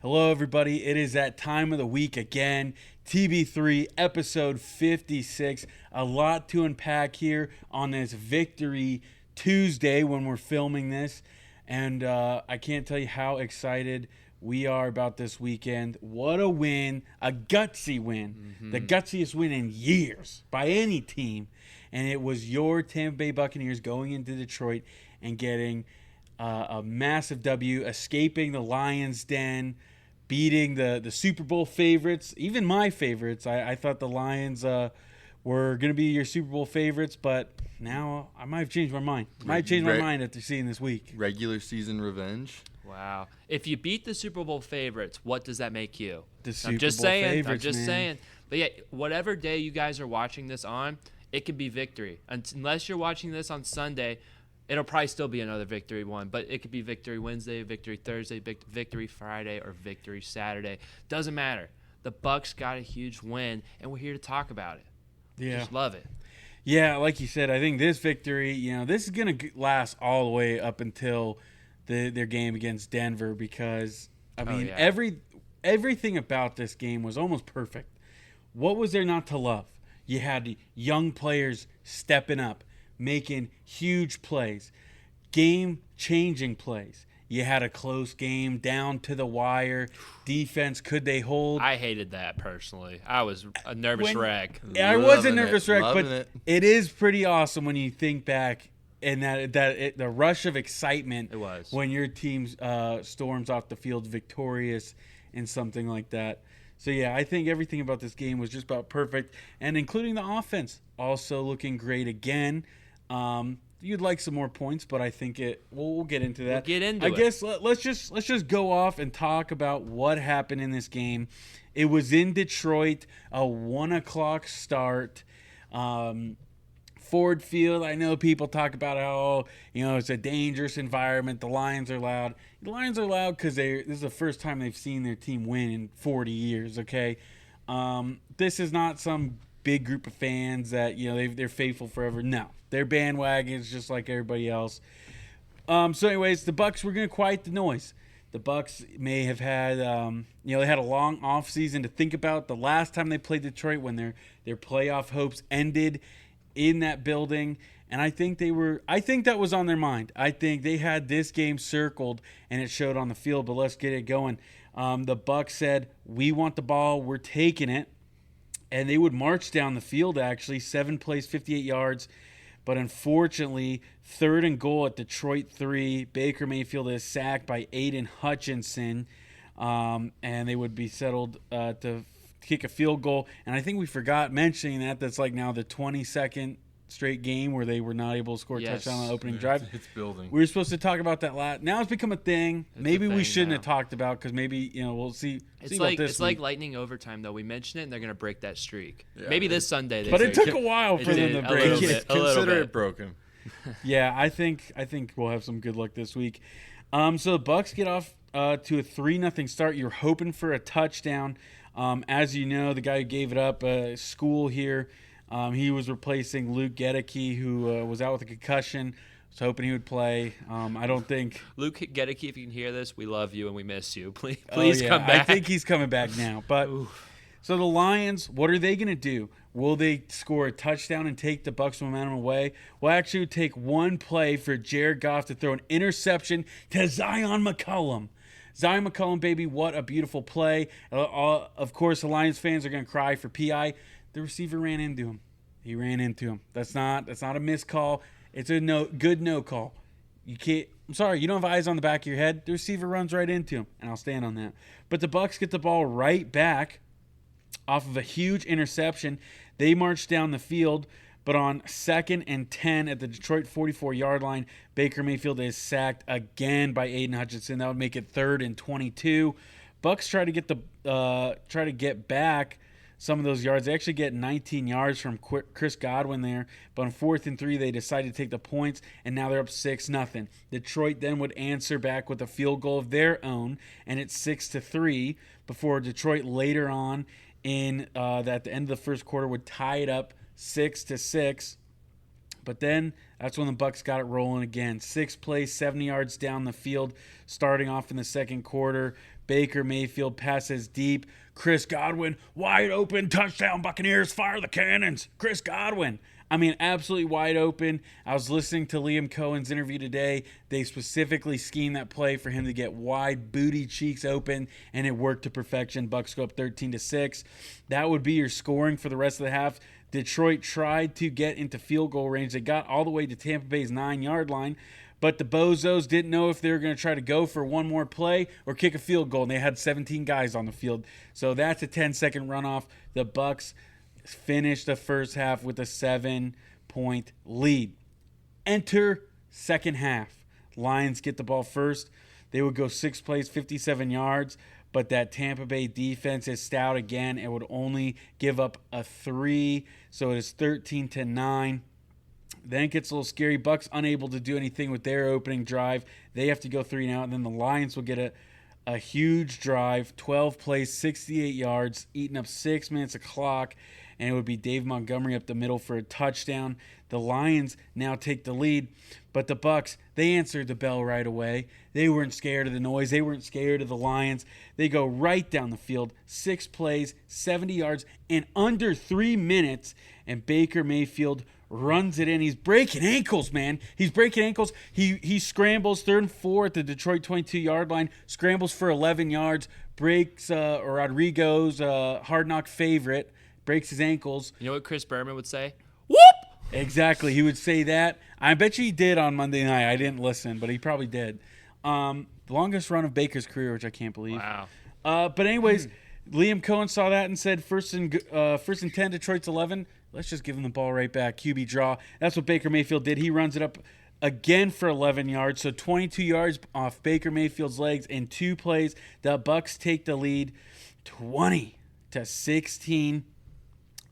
Hello, everybody. It is that time of the week again. TB3, episode 56. A lot to unpack here on this Victory Tuesday when we're filming this. And I can't tell you how excited we are about this weekend. What a win. A gutsy win. The gutsiest win in years by any team. And it was your Tampa Bay Buccaneers going into Detroit and getting a massive W, escaping the Lions' den, beating the Super Bowl favorites, even my favorites. I thought the Lions were going to be your Super Bowl favorites, but now I might have changed my mind. After seeing this week. Regular season revenge. Wow. If you beat the Super Bowl favorites, what does that make you? The Super Bowl favorites, I'm just man. saying. But yeah, whatever day you guys are watching this on, it could be victory. Unless you're watching this on Sunday, it'll probably still be another victory one, but it could be victory Wednesday, victory Thursday, victory Friday, or victory Saturday. Doesn't matter. The Bucs got a huge win, and we're here to talk about it. Yeah. Just love it. Yeah, like you said, I think this victory, this is going to last all the way up until their game against Denver because, everything about this game was almost perfect. What was there not to love? You had young players stepping up, making huge plays, game-changing plays. You had a close game down to the wire. Defense, could they hold? I hated that personally. I was a nervous wreck. I was a nervous wreck, but it is pretty awesome when you think back and the rush of excitement it was when your team storms off the field victorious in something like that. So, yeah, I think everything about this game was just about perfect, and including the offense also looking great again. You'd like some more points, but I think we'll get into that. I guess let's just go off and talk about what happened in this game. It was in Detroit, a 1:00 start. Ford Field, I know people talk about how, it's a dangerous environment. The Lions are loud. The Lions are loud because this is the first time they've seen their team win in 40 years, okay? This is not some big group of fans that, they're faithful forever. No, they're bandwagons just like everybody else. So anyways, the Bucs were going to quiet the noise. The Bucs may have had, they had a long off season to think about. The last time they played Detroit when their playoff hopes ended in that building, and I think that was on their mind. I think they had this game circled, and it showed on the field, but let's get it going. The Bucs said, we want the ball, we're taking it, and they would march down the field, actually, 7 plays, 58 yards, but unfortunately, 3rd and goal at Detroit 3, Baker Mayfield is sacked by Aiden Hutchinson, and they would be settled to kick a field goal. And I think we forgot mentioning that's like now the 22nd straight game where they were not able to score a touchdown on the opening drive. It's building. We were supposed to talk about that last. Now it's become a thing. Maybe we shouldn't have talked about because maybe we'll see. It's like lightning overtime though. We mentioned it and they're gonna break that streak. Yeah, maybe this Sunday. But it took a while for them to break it. Consider it broken. Yeah, I think we'll have some good luck this week. So the Bucs get off to a 3-0 start. You're hoping for a touchdown. As you know, the guy who gave it up, School here, he was replacing Luke Gedeke, who was out with a concussion. I was hoping he would play. I don't think Luke Gedeke, if you can hear this, we love you and we miss you. Please come back. I think he's coming back now. But so the Lions, what are they going to do? Will they score a touchdown and take the Bucs momentum away? Well, actually, it would take one play for Jared Goff to throw an interception to Zion McCollum. Zion McCollum, baby, what a beautiful play. Of course, the Lions fans are going to cry for PI. The receiver ran into him. He ran into him. That's not a missed call. It's a good no call. You can't. I'm sorry, you don't have eyes on the back of your head. The receiver runs right into him, and I'll stand on that. But the Bucs get the ball right back off of a huge interception. They march down the field. But on 2nd and 10 at the Detroit 44-yard line, Baker Mayfield is sacked again by Aiden Hutchinson. That would make it 3rd and 22. Bucs try to get back some of those yards. They actually get 19 yards from Chris Godwin there. But on 4th and 3, they decided to take the points, and now they're up 6-0. Detroit then would answer back with a field goal of their own, and it's 6-3 before Detroit later on at the end of the first quarter would tie it up 6-6. But then that's when the Bucs got it rolling again. 6 plays, 70 yards down the field, starting off in the second quarter. Baker Mayfield passes deep. Chris Godwin, wide open, touchdown, Buccaneers, fire the cannons. Chris Godwin. I mean, absolutely wide open. I was listening to Liam Cohen's interview today. They specifically schemed that play for him to get wide booty cheeks open, and it worked to perfection. Bucs go up 13-6. That would be your scoring for the rest of the half. Detroit tried to get into field goal range. They got all the way to Tampa Bay's 9-yard line, but the Bozos didn't know if they were going to try to go for one more play or kick a field goal, and they had 17 guys on the field. So that's a 10-second runoff. The Bucs finished the first half with a 7-point lead. Enter second half. Lions get the ball first. They would go 6 plays, 57 yards, but that Tampa Bay defense is stout again and would only give up a 3, so it is 13-9. Then it gets a little scary. Bucs unable to do anything with their opening drive. They have to go 3 now, and then the Lions will get a huge drive, 12 plays, 68 yards, eating up 6 minutes of clock, and it would be Dave Montgomery up the middle for a touchdown. The Lions now take the lead, but the Bucs, they answered the bell right away. They weren't scared of the noise. They weren't scared of the Lions. They go right down the field, 6 plays, 70 yards, in under 3 minutes, and Baker Mayfield runs it in. He's breaking ankles, man. He's breaking ankles. He scrambles 3rd and 4 at the Detroit 22-yard line, scrambles for 11 yards, breaks Rodrigo's Hard Knock favorite, breaks his ankles. You know what Chris Berman would say? Whoop! Exactly. He would say that. I bet you he did on Monday night. I didn't listen, but he probably did. The longest run of Baker's career, which I can't believe. Wow. But anyways, Liam Cohen saw that and said, first and 10, Detroit's 11. Let's just give him the ball right back. QB draw. That's what Baker Mayfield did. He runs it up again for 11 yards. So 22 yards off Baker Mayfield's legs in 2 plays. The Bucs take the lead 20-16.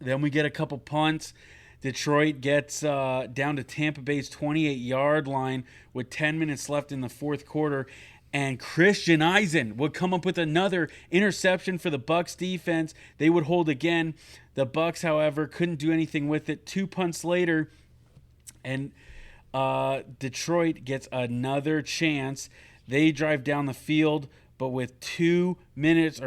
Then we get a couple punts. Detroit gets down to Tampa Bay's 28-yard line with 10 minutes left in the fourth quarter. And Christian Eisen would come up with another interception for the Bucs defense. They would hold again. The Bucs, however, couldn't do anything with it. 2 punts later, and Detroit gets another chance. They drive down the field, but with 1 minute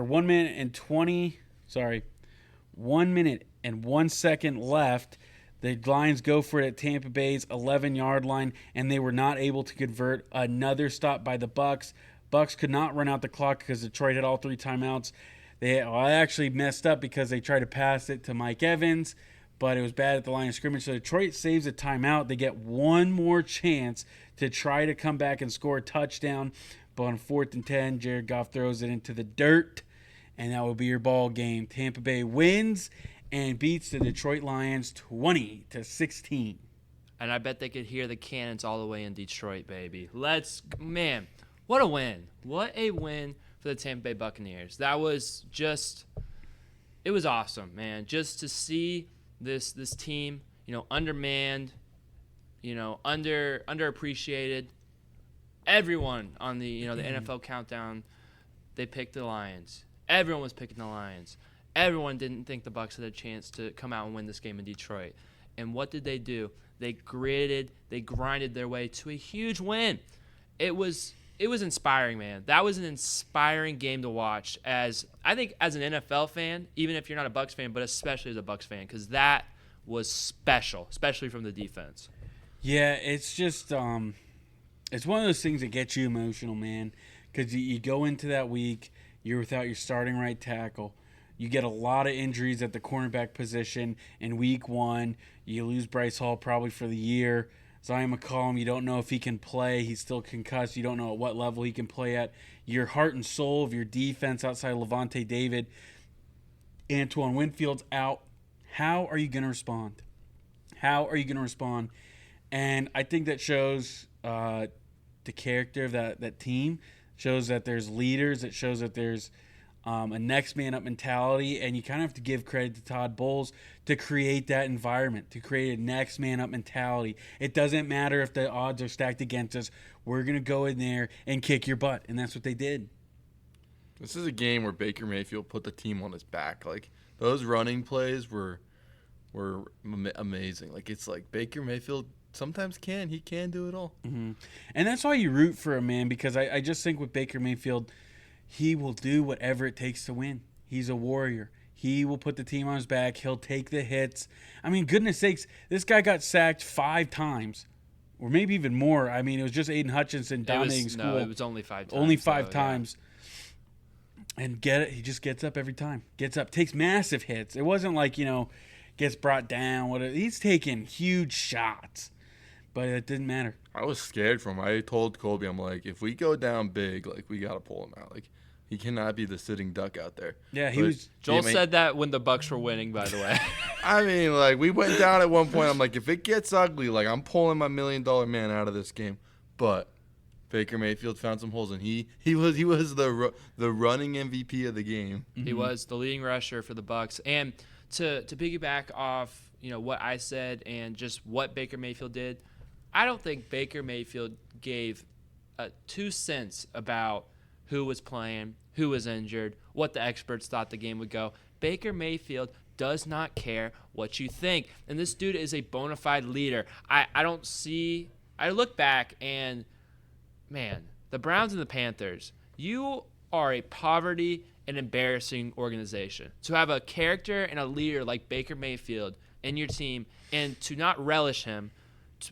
and 1 second left, the Lions go for it at Tampa Bay's 11-yard line, and they were not able to convert. Another stop by the Bucs. Bucs could not run out the clock because Detroit had all 3 timeouts. They actually messed up because they tried to pass it to Mike Evans, but it was bad at the line of scrimmage. So Detroit saves a timeout. They get one more chance to try to come back and score a touchdown. But on 4th and 10, Jared Goff throws it into the dirt, and that will be your ball game. Tampa Bay wins and beats the Detroit Lions 20-16. And I bet they could hear the cannons all the way in Detroit, baby. Man, what a win. What a win for the Tampa Bay Buccaneers. That was it was awesome, man. Just to see this team, undermanned, underappreciated. Everyone on the NFL countdown, they picked the Lions. Everyone was picking the Lions. Everyone didn't think the Bucs had a chance to come out and win this game in Detroit. And what did they do? They grinded their way to a huge win. It was inspiring, man. That was an inspiring game to watch as an NFL fan, even if you're not a Bucs fan, but especially as a Bucs fan, because that was special, especially from the defense. Yeah, it's just it's one of those things that gets you emotional, man, because you go into that week, you're without your starting right tackle. You get a lot of injuries at the cornerback position in week 1. You lose Bryce Hall probably for the year. Zion McCollum, you don't know if he can play. He's still concussed. You don't know at what level he can play at. Your heart and soul of your defense outside of Levante David, Antoine Winfield's out. How are you going to respond? And I think that shows the character of that team. Shows that there's leaders. It shows that there's a next man up mentality, and you kind of have to give credit to Todd Bowles to create that environment, to create a next man up mentality. It doesn't matter if the odds are stacked against us. We're going to go in there and kick your butt, and that's what they did. This is a game where Baker Mayfield put the team on his back. Like, those running plays were amazing. Like, it's like Baker Mayfield sometimes can. He can do it all. Mm-hmm. And that's why you root for him, man, because I just think with Baker Mayfield, he will do whatever it takes to win. He's a warrior. He will put the team on his back. He'll take the hits. I mean, goodness sakes, this guy got sacked 5 times. Or maybe even more. I mean, it was just Aiden Hutchinson dominating school. No, it was only 5 times. Only 5 times. Yeah. And he just gets up every time. Gets up, takes massive hits. It wasn't like, gets brought down. He's taking huge shots. But it didn't matter. I was scared for him. I told Colby, I'm like, if we go down big, like, we got to pull him out. Like, he cannot be the sitting duck out there. Yeah, he was. Joel said that when the Bucs were winning, by the way. I mean, like, we went down at one point. I'm like, if it gets ugly, like, I'm pulling my $1 million man out of this game. But Baker Mayfield found some holes, and he was the running MVP of the game. He was the leading rusher for the Bucs. And to piggyback off, what I said and just what Baker Mayfield did, I don't think Baker Mayfield gave 2 cents about who was playing, who was injured, what the experts thought the game would go. Baker Mayfield does not care what you think. And this dude is a bona fide leader. I look back and, man, the Browns and the Panthers, you are a poverty and embarrassing organization. To have a character and a leader like Baker Mayfield in your team and to not relish him,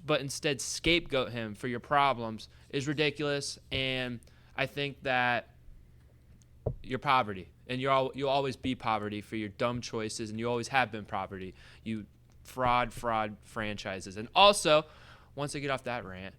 but instead scapegoat him for your problems is ridiculous. And I think that you're poverty, and you'll always be poverty for your dumb choices, and you always have been poverty. You fraud franchises. And also, once I get off that rant,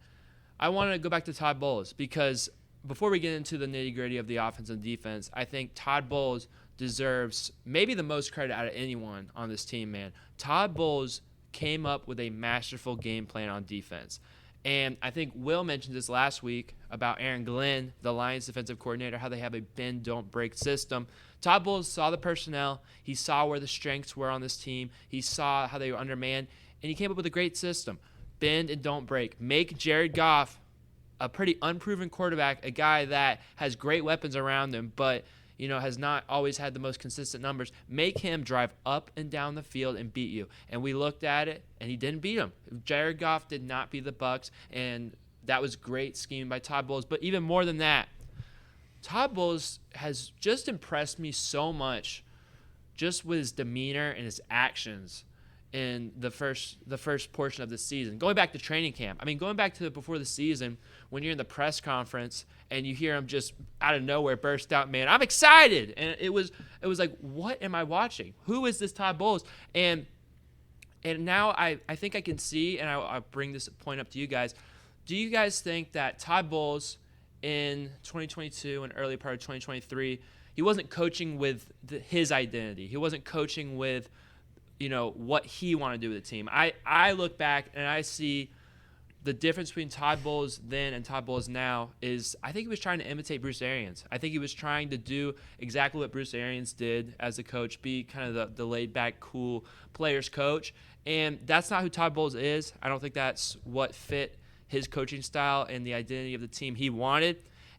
I want to go back to Todd Bowles, because before we get into the nitty-gritty of the offense and defense, I think Todd Bowles deserves maybe the most credit out of anyone on this team, man. Todd Bowles came up with a masterful game plan on defense. And I think Will mentioned this last week about Aaron Glenn, the Lions defensive coordinator, how they have a bend, don't break system. Todd Bowles saw the personnel. He saw where the strengths were on this team. He saw how they were undermanned. And he came up with a great system. Bend and don't break. Make Jared Goff a pretty unproven quarterback, a guy that has great weapons around him, but has not always had the most consistent numbers. Make him drive up and down the field and beat you. And we looked at it, and he didn't beat him. Jared Goff did not beat the Bucs, and that was great scheming by Todd Bowles. But even more than that, Todd Bowles has just impressed me so much just with his demeanor and his actions in the first portion of the season. Going back to training camp. I mean, going back to before the season, when you're in the press conference and you hear him just out of nowhere burst out, man, I'm excited. And it was like, what am I watching? Who is this Todd Bowles? And now I think I can see, and I'll bring this point up to you guys. Do you guys think that Todd Bowles in 2022 and early part of 2023, he wasn't coaching with his identity. He wasn't coaching with, what he wanted to do with the team. I look back and I see the difference between Todd Bowles then and Todd Bowles now is I think he was trying to imitate Bruce Arians. I think he was trying to do exactly what Bruce Arians did as a coach, be kind of the laid-back, cool players coach. And that's not who Todd Bowles is. I don't think that's what fit his coaching style and the identity of the team he wanted.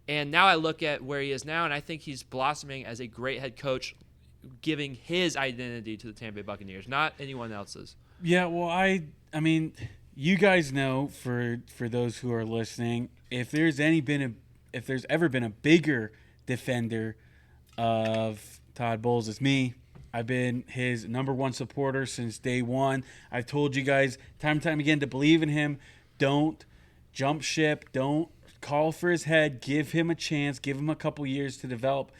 And now I look at where he is now, and I think he's blossoming as a great head coach, giving his identity to the Tampa Bay Buccaneers, not anyone else's. Yeah, well, I mean, you guys know, for those who are listening, if there's ever been a bigger defender of Todd Bowles, it's me. I've been his number one supporter since day one. I've told you guys time and time again to believe in him. Don't jump ship. Don't call for his head. Give him a chance. Give him a couple years to develop.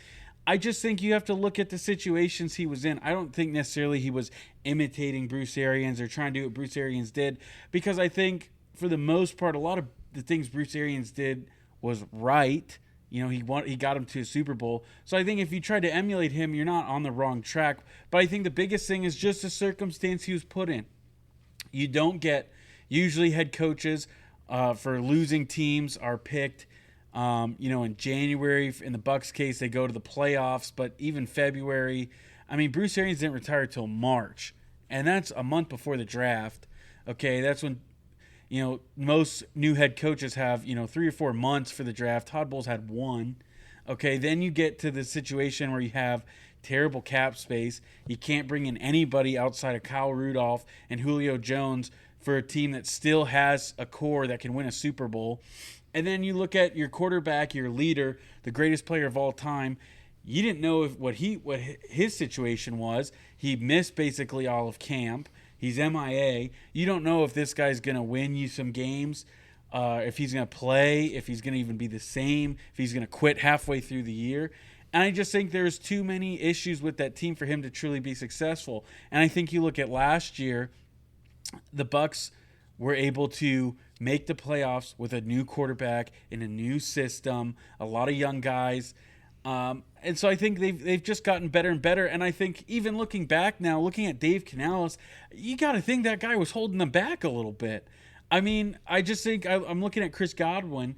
I just think you have to look at the situations he was in. I don't think necessarily he was imitating Bruce Arians or trying to do what Bruce Arians did, because I think for the most part, a lot of the things Bruce Arians did was right. He got him to a Super Bowl. So I think if you try to emulate him, you're not on the wrong track. But I think the biggest thing is just the circumstance he was put in. You don't get, usually head coaches for losing teams are picked in January. In the Bucs case, they go to the playoffs, but even February. I mean, Bruce Arians didn't retire till March, and that's a month before the draft. Okay, that's when, most new head coaches have, 3 or 4 months for the draft. Todd Bowles had 1. Okay, then you get to the situation where you have terrible cap space. You can't bring in anybody outside of Kyle Rudolph and Julio Jones for a team that still has a core that can win a Super Bowl. And then you look at your quarterback, your leader, the greatest player of all time. You didn't know what his situation was. He missed basically all of camp. He's MIA. You don't know if this guy's going to win you some games, if he's going to play, if he's going to even be the same, if he's going to quit halfway through the year. And I just think there's too many issues with that team for him to truly be successful. And I think you look at last year, the Bucs were able to make the playoffs with a new quarterback in a new system, a lot of young guys. And so I think they've just gotten better and better. And I think even looking back now, looking at Dave Canales, you got to think that guy was holding them back a little bit. I mean, I just think I'm looking at Chris Godwin.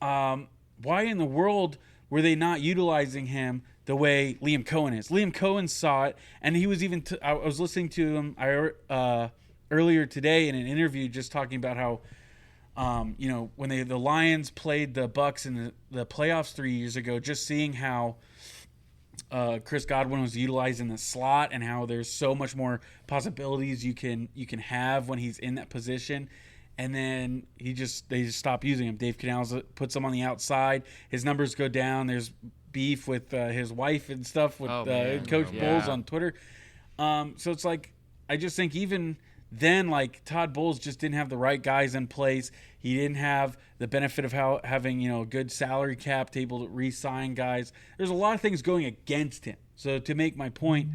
Why in the world were they not utilizing him the way Liam Cohen is? Liam Cohen saw it, and he was even I was listening to him earlier today in an interview just talking about how when the Lions played the Bucs in the playoffs 3 years ago, just seeing how Chris Godwin was utilizing the slot and how there's so much more possibilities you can have when he's in that position. And then they just stop using him. Dave Canales puts him on the outside. His numbers go down. There's beef with his wife and stuff with Coach Bowles on Twitter. So it's like, I just think even then, like, Todd Bowles just didn't have the right guys in place. He didn't have the benefit of having a good salary cap to able to re-sign guys. There's a lot of things going against him. So to make my point,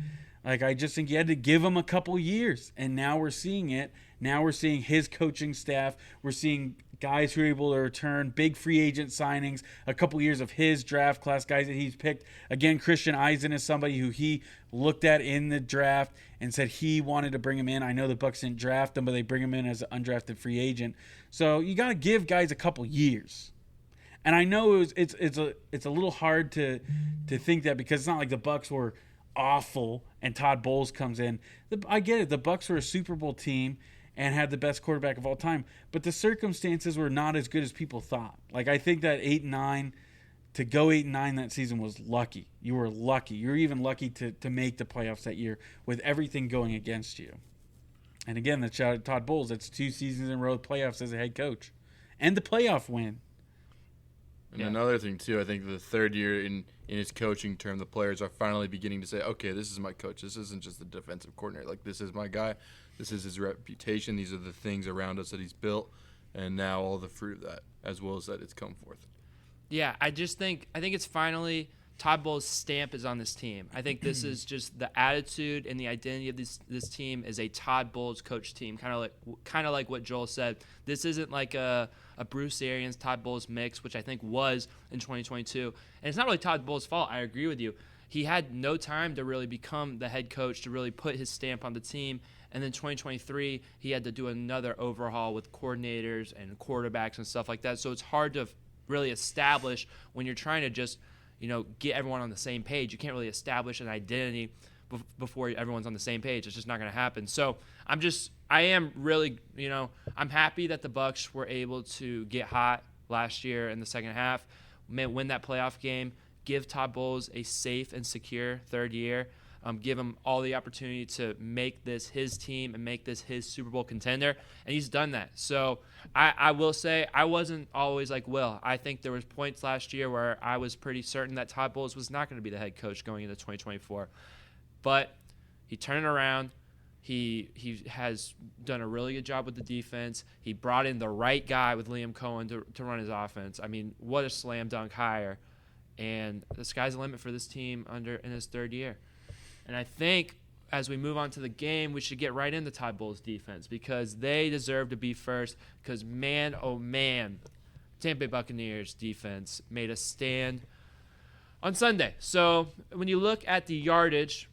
like, I just think you had to give him a couple years, and now we're seeing it. Now we're seeing his coaching staff. We're seeing guys who are able to return, big free agent signings, a couple years of his draft class, guys that he's picked. Again, Christian Eisen is somebody who he looked at in the draft and said he wanted to bring him in. I know the Bucs didn't draft him, but they bring him in as an undrafted free agent. So you got to give guys a couple years. And I know it's a little hard to think that, because it's not like the Bucs were awful and Todd Bowles comes in. I get it. The Bucs were a Super Bowl team and had the best quarterback of all time, but the circumstances were not as good as people thought. Like, I think that 8-9, to go 8-9 that season was lucky. You were lucky. You were even lucky to make the playoffs that year with everything going against you. And again, that's shout out to Todd Bowles. That's 2 seasons in a row of playoffs as a head coach, and the playoff win. And another thing too, I think the third year in his coaching term, the players are finally beginning to say, okay, this is my coach. This isn't just the defensive coordinator. Like, this is my guy. This is his reputation. These are the things around us that he's built. And now all the fruit of that, as well as that, it's come forth. Yeah, I think it's finally Todd Bowles' stamp is on this team. I think this is just the attitude and the identity of this team is a Todd Bowles coach team. Kind of like what Joel said. This isn't like a Bruce Arians, Todd Bowles mix, which I think was in 2022. And it's not really Todd Bowles' fault. I agree with you. He had no time to really become the head coach, to really put his stamp on the team. And then 2023, he had to do another overhaul with coordinators and quarterbacks and stuff like that. So it's hard to really establish when you're trying to just, get everyone on the same page. You can't really establish an identity before everyone's on the same page. It's just not going to happen. So I am really, I'm happy that the Bucs were able to get hot last year in the second half, win that playoff game, give Todd Bowles a safe and secure third year. Give him all the opportunity to make this his team and make this his Super Bowl contender, and he's done that. So I will say I wasn't always like Will. I think there was points last year where I was pretty certain that Todd Bowles was not going to be the head coach going into 2024. But he turned it around. He has done a really good job with the defense. He brought in the right guy with Liam Cohen to run his offense. I mean, what a slam dunk hire. And the sky's the limit for this team in his third year. And I think as we move on to the game, we should get right into Todd Bowles' defense, because they deserve to be first, because man, oh man, Tampa Bay Buccaneers defense made a stand on Sunday. So when you look at the yardage,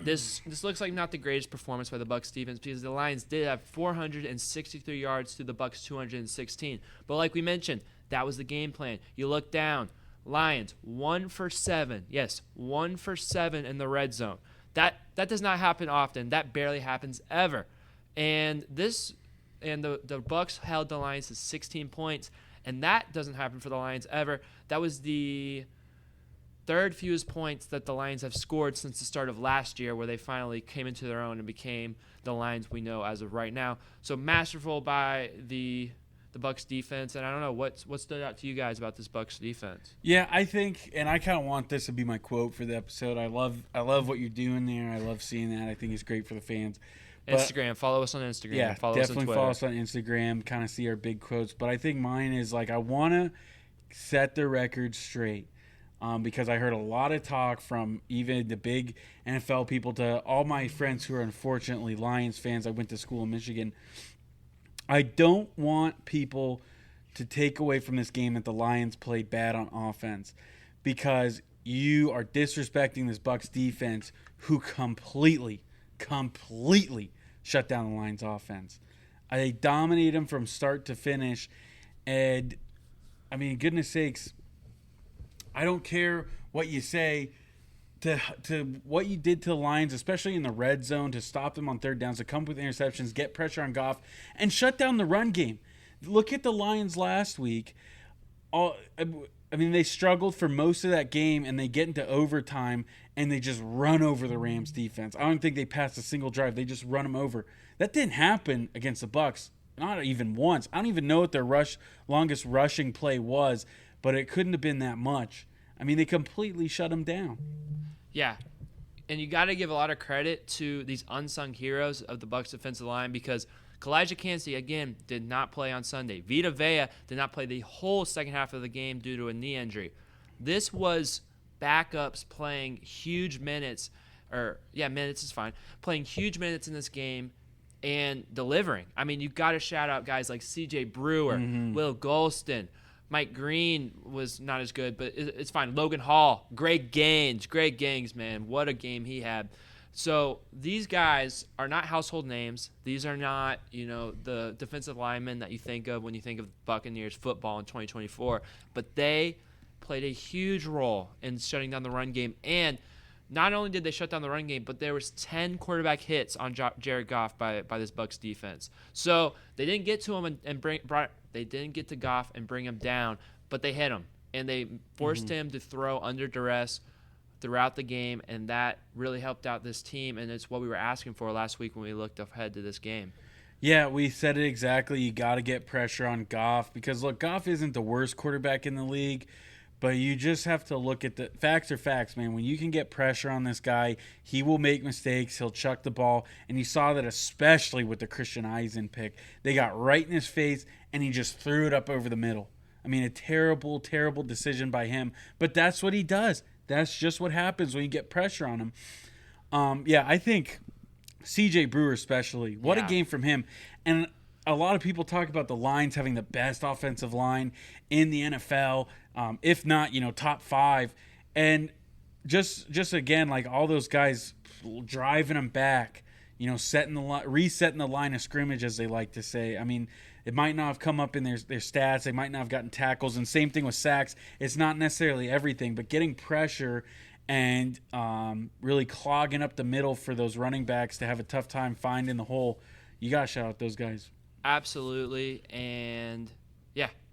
this looks like not the greatest performance by the Bucs defense, because the Lions did have 463 yards to the Bucs 216. But like we mentioned, that was the game plan. You look down. Lions 1 for 7. Yes, 1 for 7 in the red zone. That does not happen often. That barely happens ever. And the Bucs held the Lions to 16 points, and that doesn't happen for the Lions ever. That was the third fewest points that the Lions have scored since the start of last year, where they finally came into their own and became the Lions we know as of right now. So masterful by the Bucs defense, and I don't know what stood out to you guys about this Bucs defense. Yeah, I think, and I kind of want this to be my quote for the episode. I love what you're doing there. I love seeing that. I think it's great for the fans. But, Instagram, follow us on Instagram. Yeah, follow definitely us on follow us on Instagram. Kind of see our big quotes. But I think mine is like I want to set the record straight. Because I heard a lot of talk from even the big NFL people to all my friends who are unfortunately Lions fans. I went to school in Michigan. I don't want people to take away from this game that the Lions played bad on offense, because you are disrespecting this Bucs defense who completely shut down the Lions offense. They dominated them from start to finish. And, I mean, goodness sakes, I don't care what you say to what you did to the Lions, especially in the red zone, to stop them on third downs, to come up with interceptions, get pressure on Goff, and shut down the run game. Look at the Lions last week. They struggled for most of that game, and they get into overtime, and they just run over the Rams defense. I don't think they passed a single drive. They just run them over. That didn't happen against the Bucs, not even once. I don't even know what their longest rushing play was, but it couldn't have been that much. I mean, they completely shut them down. Yeah, and you got to give a lot of credit to these unsung heroes of the Bucs defensive line, because Kalijah Kancey, again, did not play on Sunday. Vita Vea did not play the whole second half of the game due to a knee injury. This was backups playing huge minutes, minutes is fine, playing huge minutes in this game and delivering. I mean, you got to shout out guys like C.J. Brewer, Will Golston. Mike Green was not as good, but it's fine. Logan Hall, Greg Gaines, man, what a game he had. So these guys are not household names. These are not, the defensive linemen that you think of when you think of Buccaneers football in 2024. But they played a huge role in shutting down the run game. And not only did they shut down the run game, but there was 10 quarterback hits on Jared Goff by this Bucs defense. So they didn't get to him they didn't get to Goff and bring him down, but they hit him, and they forced him to throw under duress throughout the game, and that really helped out this team, and it's what we were asking for last week when we looked ahead to this game. Yeah, we said it exactly. You got to get pressure on Goff because, look, Goff isn't the worst quarterback in the league, but you just have to look at the facts are facts, man. When you can get pressure on this guy, he will make mistakes. He'll chuck the ball. And you saw that especially with the Christian Eisen pick. They got right in his face, and he just threw it up over the middle. I mean, a terrible, terrible decision by him. But that's what he does. That's just what happens when you get pressure on him. I think C.J. Brewer especially. What a game from him. And a lot of people talk about the Lions having the best offensive line in the NFL, if not, top 5. And just again, like all those guys driving them back, resetting the line of scrimmage, as they like to say. I mean, it might not have come up in their stats. They might not have gotten tackles. And same thing with sacks. It's not necessarily everything, but getting pressure and really clogging up the middle for those running backs to have a tough time finding the hole. You got to shout out those guys. Absolutely. And,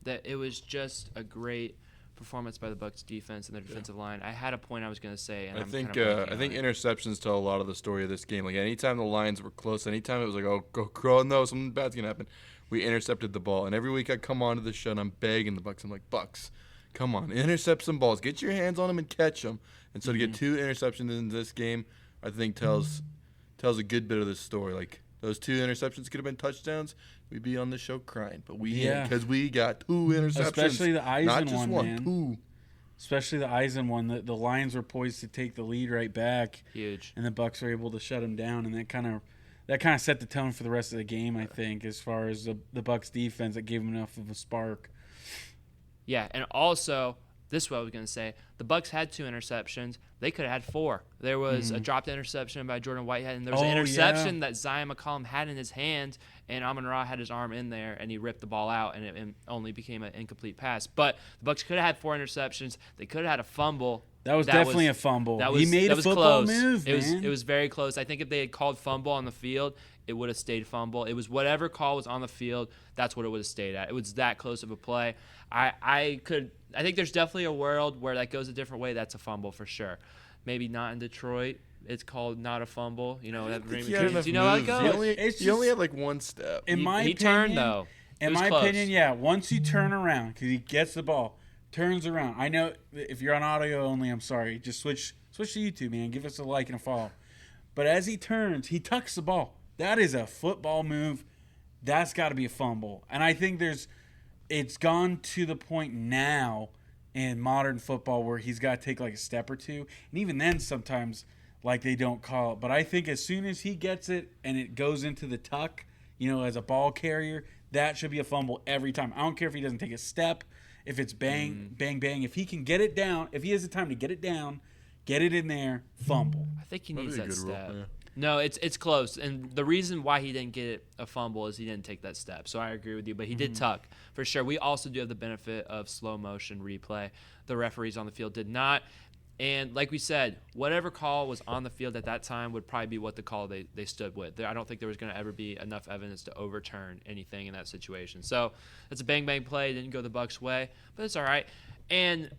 that it was just a great performance by the Bucs defense and their defensive line. I had a point I was going to say, and I think interceptions tell a lot of the story of this game. Like anytime the Lions were close, anytime it was like, oh, go, no, something bad's going to happen, we intercepted the ball. And every week I come onto the show and I'm begging the Bucs. I'm like, Bucs, come on, intercept some balls. Get your hands on them and catch them. And so to get 2 interceptions in this game, I think tells a good bit of this story. Like those 2 interceptions could have been touchdowns. We'd be on the show crying, but because we got 2 interceptions. Especially the Eisen not just one, man. 2. Especially the Eisen one. The Lions were poised to take the lead right back. Huge. And the Bucs were able to shut them down, and that kind of set the tone for the rest of the game, I think, as far as the Bucs defense. That gave them enough of a spark. Yeah, and also, this is what I was going to say. The Bucs had 2 interceptions. They could have had 4. There was a dropped interception by Jordan Whitehead, and there was an interception that Zion McCollum had in his hand, and Amon-Ra had his arm in there, and he ripped the ball out, and it only became an incomplete pass. But the Bucs could have had 4 interceptions. They could have had a fumble. That was definitely a fumble. He made a football move, man. It was very close. I think if they had called fumble on the field, it would have stayed fumble. It was whatever call was on the field, that's what it would have stayed at. It was that close of a play. I could I think there's definitely a world where that goes a different way. That's a fumble for sure. Maybe not in Detroit. It's called not a fumble. You know, you know how it goes. He only had like one step. In my He opinion, turned though. In my opinion, yeah. Once you turn around, because he gets the ball, turns around. I know if you're on audio only, I'm sorry. Just switch to YouTube, man. Give us a like and a follow. But as he turns, he tucks the ball. That is a football move. That's got to be a fumble. And I think it's gone to the point now in modern football where he's got to take like a step or two. And even then, sometimes like they don't call it. But I think as soon as he gets it and it goes into the tuck, as a ball carrier, that should be a fumble every time. I don't care if he doesn't take a step, if it's bang, bang, bang. If he can get it down, if he has the time to get it down, get it in there, fumble. I think he needs that step. No, it's close. And the reason why he didn't get a fumble is he didn't take that step. So I agree with you. But he did tuck, for sure. We also do have the benefit of slow motion replay. The referees on the field did not. And like we said, whatever call was on the field at that time would probably be what the call they stood with. I don't think there was going to ever be enough evidence to overturn anything in that situation. So it's a bang-bang play. Didn't go the Bucs' way, but it's all right. And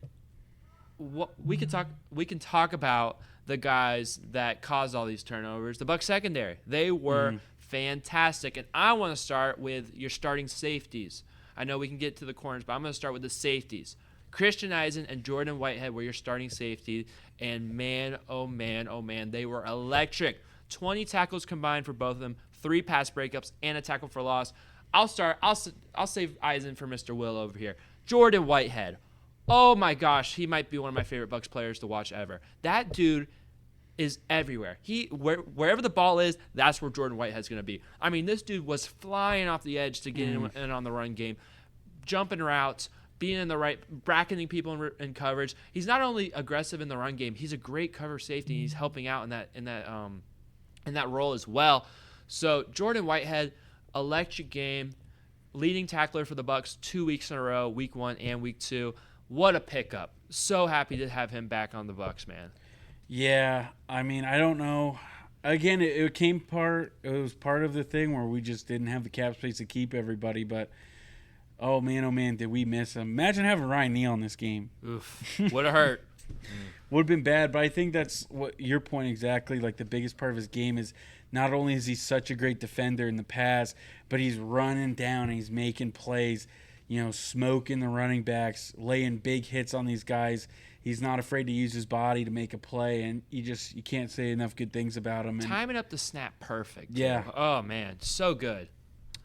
we can talk about the guys that caused all these turnovers. The Bucs secondary, they were fantastic. And I want to start with your starting safeties. I know we can get to the corners, but I'm going to start with the safeties. Christian Eisen and Jordan Whitehead were your starting safety, and man, oh man, they were electric. 20 tackles combined for both of them, 3 pass breakups, and a tackle for loss. I'll save Eisen for Mr. Will over here. Jordan Whitehead. Oh my gosh, he might be one of my favorite Bucs players to watch ever. That dude is everywhere. Wherever the ball is, that's where Jordan Whitehead's going to be. I mean, this dude was flying off the edge to get in on the run game, jumping routes, being in the right, bracketing people in coverage. He's not only aggressive in the run game, he's a great cover safety. He's helping out in that role as well. So Jordan Whitehead, electric game, leading tackler for the Bucs 2 weeks in a row, week 1 and week 2. What a pickup! So happy to have him back on the Bucs, man. Yeah, I mean, I don't know. Again, it was part of the thing where we just didn't have the cap space to keep everybody, but. Oh man, did we miss him? Imagine having Ryan Neal in this game. Oof, would have hurt. Would have been bad, but I think that's what your point exactly. Like the biggest part of his game is not only is he such a great defender in the pass, but he's running down and he's making plays, smoking the running backs, laying big hits on these guys. He's not afraid to use his body to make a play, and you can't say enough good things about him. And timing up the snap perfect. Yeah. Oh man, so good.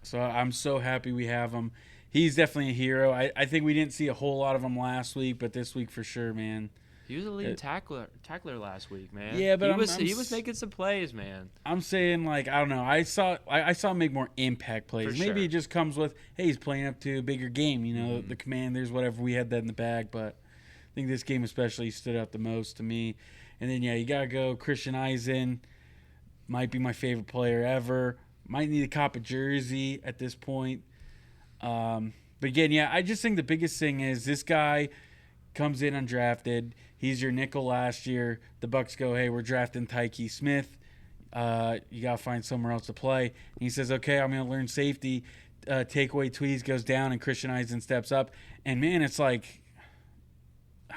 So I'm so happy we have him. He's definitely a hero. I think we didn't see a whole lot of him last week, but this week for sure, man. He was a leading tackler last week, man. Yeah, but he was making some plays, man. I'm saying, like, I don't know. I saw him make more impact plays. For Maybe sure. it just comes with, hey, he's playing up to a bigger game. The Commanders, whatever. We had that in the bag, but I think this game especially stood out the most to me. And then, yeah, you got to go Christian Eisen. Might be my favorite player ever. Might need to cop a jersey at this point. But again, yeah, I just think the biggest thing is this guy comes in undrafted. He's your nickel last year. The Bucs go, hey, we're drafting Tyke Smith. You got to find somewhere else to play. And he says, okay, I'm going to learn safety. Takeaway Tweez goes down and Christian Eisen steps up. And, man, it's like,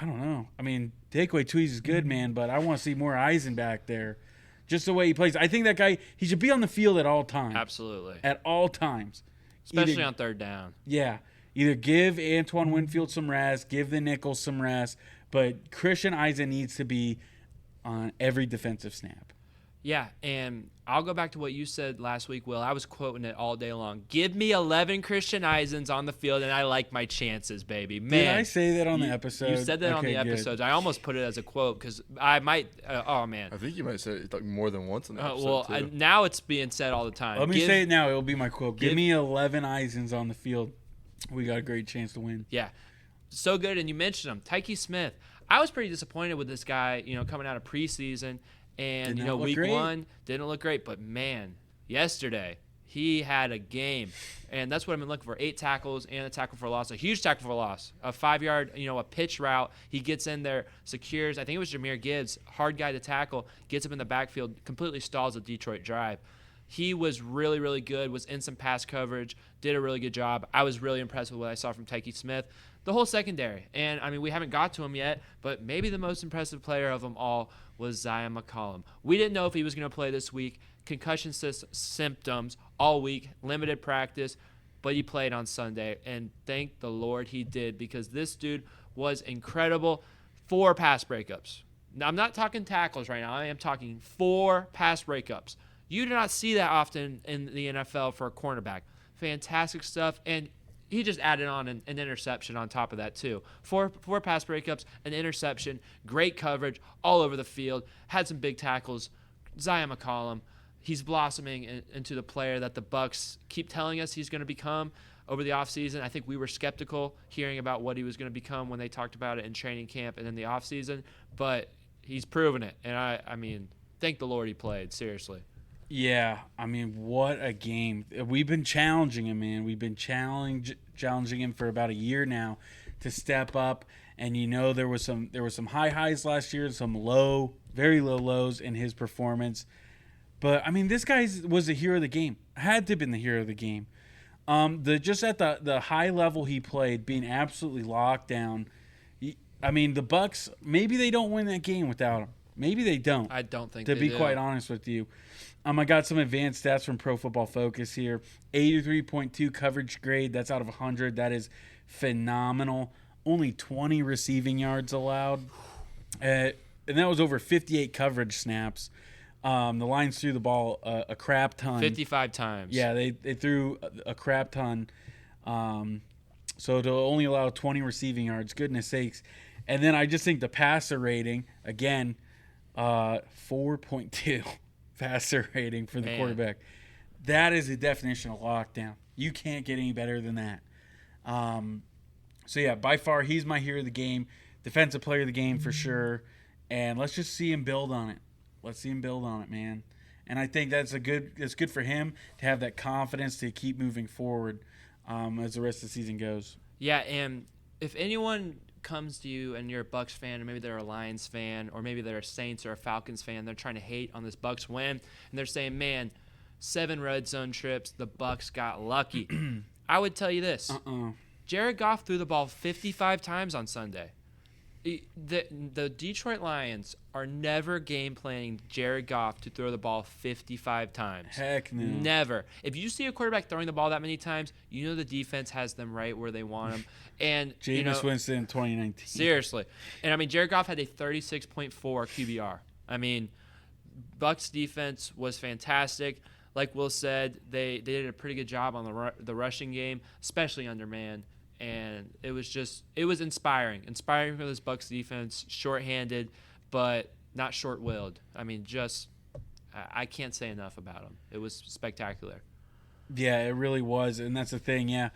I don't know. I mean, Takeaway Tweez is good, man, but I want to see more Eisen back there. Just the way he plays. I think that guy, he should be on the field at all times. Absolutely. At all times. Especially on third down. Yeah. Either give Antoine Winfield some rest, give the nickel some rest, but Christian Eisen needs to be on every defensive snap. Yeah, and I'll go back to what you said last week, Will. I was quoting it all day long. Give me 11 Christian Eisens on the field, and I like my chances, baby. Man, did I say that on the episode? You said that on the good. episodes. I almost put it as a quote because I might oh, man. I think you might say it like more than once in the episode, well, too. now it's being said all the time. Let me say it now. It'll be my quote. Give me 11 Eisens on the field. We got a great chance to win. Yeah, so good. And you mentioned him, Tyke Smith. I was pretty disappointed with this guy, coming out of preseason. And, week 1 didn't look great. But, man, yesterday he had a game. And that's what I've been looking for. 8 tackles and a tackle for loss. A huge tackle for loss. A 5-yard, a pitch route. He gets in there, secures. I think it was Jahmyr Gibbs, hard guy to tackle, gets up in the backfield, completely stalls a Detroit drive. He was really, really good, was in some pass coverage, did a really good job. I was really impressed with what I saw from Tyke Smith. The whole secondary. And, I mean, we haven't got to him yet, but maybe the most impressive player of them all was Zion McCollum. We didn't know if he was going to play this week. Concussion symptoms all week, limited practice, but he played on Sunday. And thank the Lord he did, because this dude was incredible. 4 pass breakups. Now, I'm not talking tackles right now. I am talking 4 pass breakups. You do not see that often in the NFL for a cornerback. Fantastic stuff. And he just added on an interception on top of that, too. Four pass breakups, an interception, great coverage all over the field, had some big tackles. Zion McCollum, he's blossoming into the player that the Bucs keep telling us he's going to become over the offseason. I think we were skeptical hearing about what he was going to become when they talked about it in training camp and in the offseason, but he's proven it. And, I mean, thank the Lord he played, seriously. Yeah, I mean, what a game. We've been challenging him, man. We've been challenging him for about a year now to step up. And there was some high highs last year, some very low lows in his performance. But I mean, this guy was the hero of the game. Had to have been the hero of the game. Just at the high level he played, being absolutely locked down. I mean, the Bucs, maybe they don't win that game without him. Maybe they don't. I don't think to they be do. quite honest with you. I got some advanced stats from Pro Football Focus here. 83.2 coverage grade. That's out of 100. That is phenomenal. Only 20 receiving yards allowed. And that was over 58 coverage snaps. The Lions threw the ball a crap ton. 55 times. Yeah, they threw a crap ton. So to only allow 20 receiving yards, goodness sakes. And then I just think the passer rating, again, 4.2 passer rating for the quarterback. That is the definition of lockdown. You can't get any better than that. So, yeah, by far, he's my hero of the game. Defensive player of the game for sure. And let's just see him build on it. Let's see him build on it, man. And I think it's good for him to have that confidence to keep moving forward as the rest of the season goes. Yeah, and if anyone comes to you and you're a Bucs fan, or maybe they're a Lions fan, or maybe they're a Saints or a Falcons fan, they're trying to hate on this Bucs win, and they're saying, man, 7 red zone trips, the Bucs got lucky. I would tell you this. Jared Goff threw the ball 55 times on Sunday. The Detroit Lions are never game planning Jared Goff to throw the ball 55 times. Heck no. Never. If you see a quarterback throwing the ball that many times, you know the defense has them right where they want them. And Jameis Winston in 2019. Seriously. And, I mean, Jared Goff had a 36.4 QBR. I mean, Bucs defense was fantastic. Like Will said, they did a pretty good job on the rushing game, especially Undermanned. And it was inspiring for this Bucs defense, shorthanded, but not short-willed. I mean, I can't say enough about them. It was spectacular. Yeah, it really was, and that's the thing. Yeah,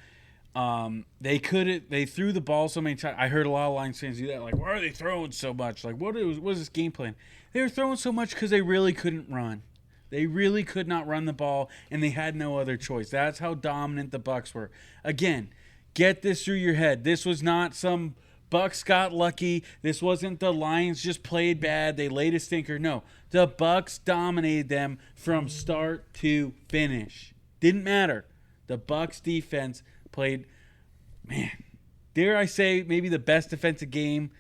they threw the ball so many times. I heard a lot of Lions fans do that. Like, why are they throwing so much? Like, what is this game plan? They were throwing so much because they really couldn't run. They really could not run the ball, and they had no other choice. That's how dominant the Bucs were. Again, get this through your head. This was not some Bucs got lucky. This wasn't the Lions just played bad. They laid a stinker. No, the Bucs dominated them from start to finish. Didn't matter. The Bucs defense played, man, dare I say, maybe the best defensive game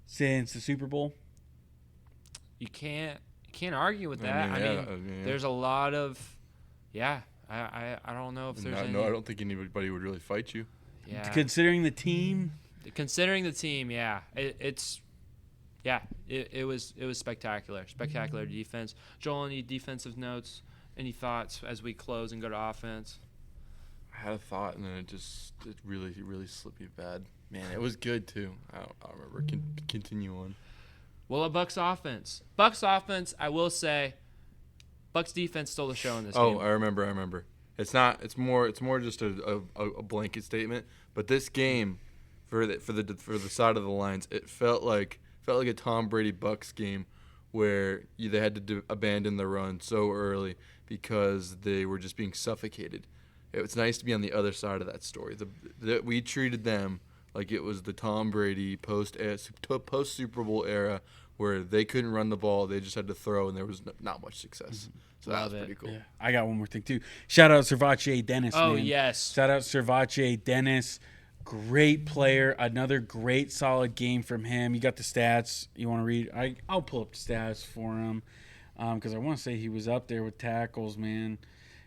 since the Super Bowl. You can't argue with that. I mean, there's a lot of, I don't know if there's any. No, I don't think anybody would really fight you. Yeah. Considering the team, yeah, it was spectacular. Spectacular defense. Joel, any defensive notes? Any thoughts as we close and go to offense? I had a thought, and then it really slipped me bad. Man, it was good too. I don't remember. Continue on. Well, a Bucs offense. I will say, Bucs defense stole the show in this game. Oh, I remember. It's not. It's more just a blanket statement. But this game, for the side of the Lions, it felt like a Tom Brady Bucs game, where they had to abandon the run so early because they were just being suffocated. It's nice to be on the other side of that story. We treated them like it was the Tom Brady post Super Bowl era, where they couldn't run the ball. They just had to throw, and there was not much success. So that was pretty cool. Yeah. I got one more thing, too. Shout out Servace Dennis, Oh, man. yes. Shout out Servace Dennis. Great player. Another great, solid game from him. You got the stats. You want to read? I'll pull up the stats for him because I want to say he was up there with tackles, man.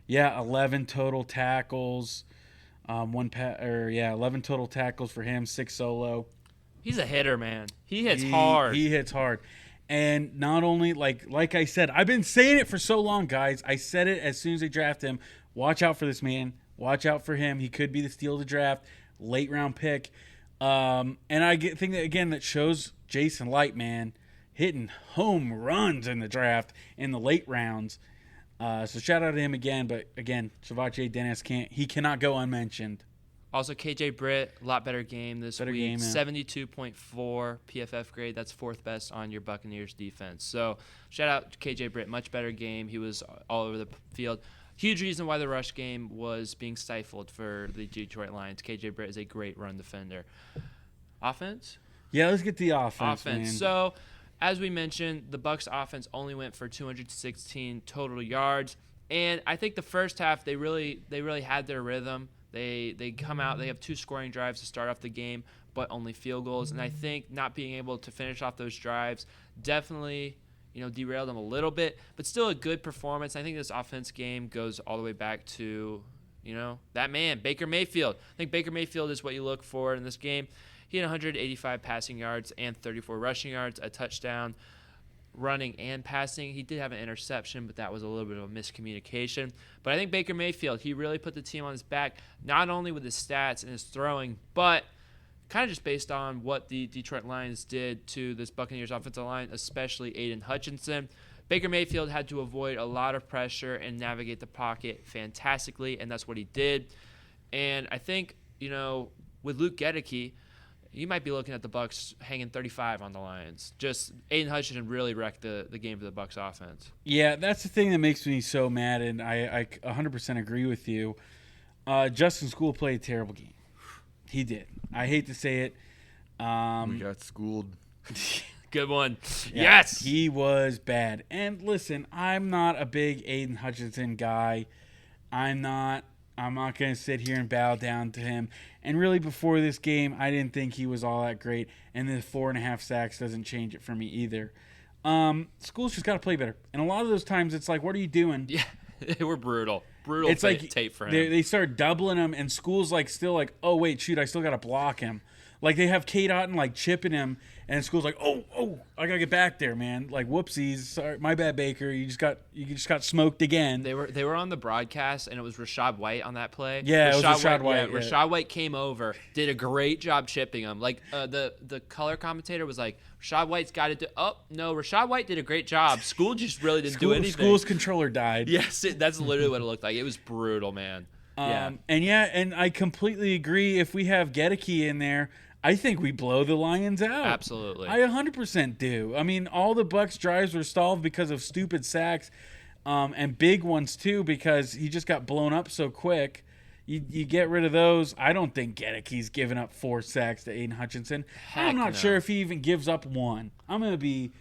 Yeah, 11 total tackles. 11 total tackles for him, 6 solo. He's a hitter, man. He hits hard. He hits hard. And not only, like I said, I've been saying it for so long, guys. I said it as soon as they draft him. Watch out for this man. Watch out for him. He could be the steal of the draft, late round pick. And I think that, again, that shows Jason Light, man, hitting home runs in the draft in the late rounds. So shout out to him again. But, again, Servace Dennis cannot go unmentioned. Also, KJ Britt, a lot better game this week. 72.4 PFF grade. That's fourth best on your Buccaneers defense. So shout out to KJ Britt. Much better game. He was all over the field. Huge reason why the rush game was being stifled for the Detroit Lions. KJ Britt is a great run defender. Offense? Yeah, let's get the offense, man. So, as we mentioned, the Bucs offense only went for 216 total yards. And I think the first half, they really had their rhythm. They come out, they have 2 scoring drives to start off the game, but only field goals. And I think not being able to finish off those drives definitely, derailed them a little bit, but still a good performance. I think this offense game goes all the way back to, that man, Baker Mayfield. I think Baker Mayfield is what you look for in this game. He had 185 passing yards and 34 rushing yards, a touchdown. Running and passing. He did have an interception, but that was a little bit of a miscommunication. But I think Baker Mayfield, he really put the team on his back, not only with his stats and his throwing, but kind of just based on what the Detroit Lions did to this Buccaneers offensive line, especially Aiden Hutchinson. Baker Mayfield had to avoid a lot of pressure and navigate the pocket fantastically, and that's what he did. And I think, with Luke Gedeke, you might be looking at the Bucs hanging 35 on the Lions. Just Aiden Hutchinson really wrecked the game for the Bucs offense. Yeah, that's the thing that makes me so mad, and I 100% agree with you. Justin School played a terrible game. He did. I hate to say it. We got schooled. Good one. Yeah, Yes! He was bad. And listen, I'm not a big Aiden Hutchinson guy. I'm not going to sit here and bow down to him. And really, before this game, I didn't think he was all that great. And the 4.5 sacks doesn't change it for me either. School's just got to play better. And a lot of those times, it's like, what are you doing? Yeah, they were brutal. It's like tape for him. They start doubling him, and School's still like, oh, wait, shoot, I still got to block him. Like, they have Kate Otten, chipping him, and School's like, oh, I got to get back there, man. Like, whoopsies. Sorry, my bad, Baker. You just got smoked again. They were on the broadcast, and it was Rashad White on that play. Yeah, it was Rashad White. Yeah. Rashad White came over, did a great job chipping him. The color commentator was like, Rashad White's got to do. Oh, no, Rashad White did a great job. School just really didn't do anything. School's controller died. Yes, that's literally what it looked like. It was brutal, man. And I completely agree. If we have Gedeke in there, I think we blow the Lions out. Absolutely. I 100% do. I mean, all the Bucs drives were stalled because of stupid sacks, and big ones too, because he just got blown up so quick. You get rid of those. I don't think Gedeke's giving up 4 sacks to Aiden Hutchinson. I'm not sure if he even gives up 1. I'm gonna be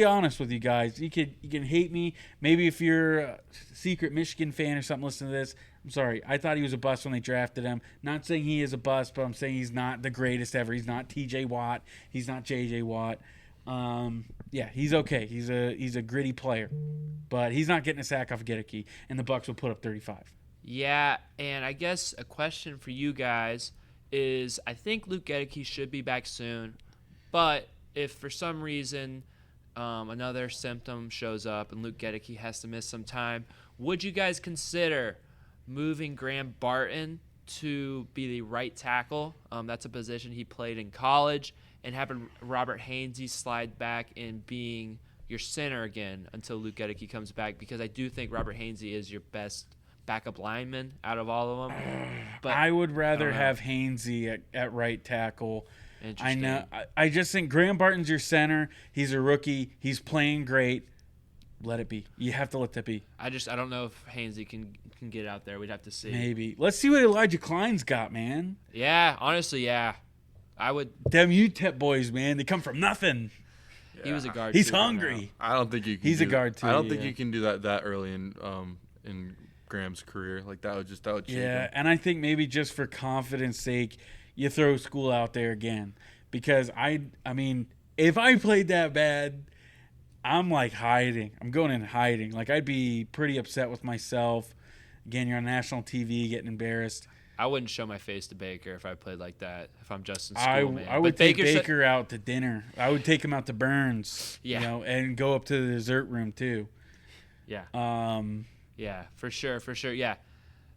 honest with you guys. You can hate me. Maybe if you're a secret Michigan fan or something, listen to this. I'm sorry. I thought he was a bust when they drafted him. Not saying he is a bust, but I'm saying he's not the greatest ever. He's not T.J. Watt. He's not J.J. Watt. Yeah, he's okay. He's a gritty player, but he's not getting a sack off of Gedeke, and the Bucs will put up 35. Yeah, and I guess a question for you guys is, I think Luke Gedeke should be back soon, but if for some reason another symptom shows up and Luke Gedeke has to miss some time, would you guys consider moving Graham Barton to be the right tackle? That's a position he played in college, and having Robert Hainsey slide back in being your center again until Luke Gedeke comes back, because I do think Robert Hainsey is your best backup lineman out of all of them. But I would rather have Hainsey at right tackle. I Interesting. know. I just think Graham Barton's your center. He's a rookie. He's playing great. Let it be. You have to let that be. I don't know if Hainsey can get out there. We'd have to see. Maybe. Let's see what Elijah Klein's got, man. Yeah, honestly, yeah. I would. Them UTEP boys, man. They come from nothing. He was a guard. He's too, right hungry. I don't think you can. He's a guard too. I don't think yeah. you can do that early in Graham's career. Like that would shake Yeah, him. and I think maybe just for confidence sake, you throw school out there again. Because I mean, if I played that bad, I'm like hiding. I'm going in hiding. Like I'd be pretty upset with myself. Again, you're on national TV getting embarrassed. I wouldn't show my face to Baker if I played like that. If I'm Justin I Schoolman. would But take Baker Baker out to dinner. I would take him out to Burns. Yeah. You know, and go up to the dessert room too. Yeah. Yeah, for sure. Yeah.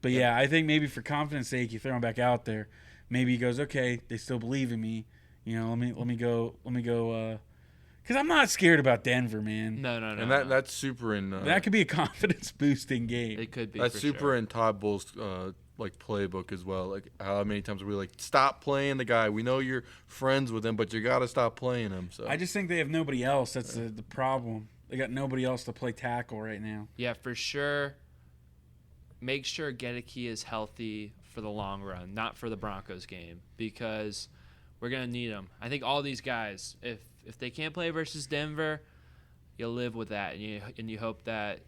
But yeah, I think maybe for confidence sake, you throw him back out there. Maybe he goes, okay, they still believe in me. You know, let me go. Because I'm not scared about Denver, man. No. And that's super in. That could be a confidence boosting game. It could be. That's for super sure. in Todd Bowles' like playbook as well. Like how many times are we like, stop playing the guy? We know you're friends with him, but you got to stop playing him. So I just think they have nobody else. That's the problem. They got nobody else to play tackle right now. Yeah, for sure. Make sure Gedeke is healthy for the long run, not for the Broncos game, because we're gonna need him. I think all these guys, if they can't play versus Denver, you'll live with that, and you hope that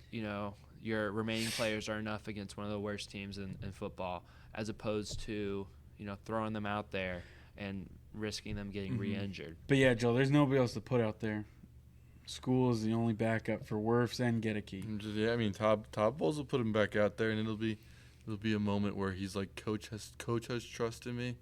your remaining players are enough against one of the worst teams in football, as opposed to throwing them out there and risking them getting re-injured. But yeah, Joe, there's nobody else to put out there. School is the only backup for Wirfs and Gedeke. yeah, I mean Todd Bowles will put him back out there, and it'll be a moment where he's like, coach has trust in me.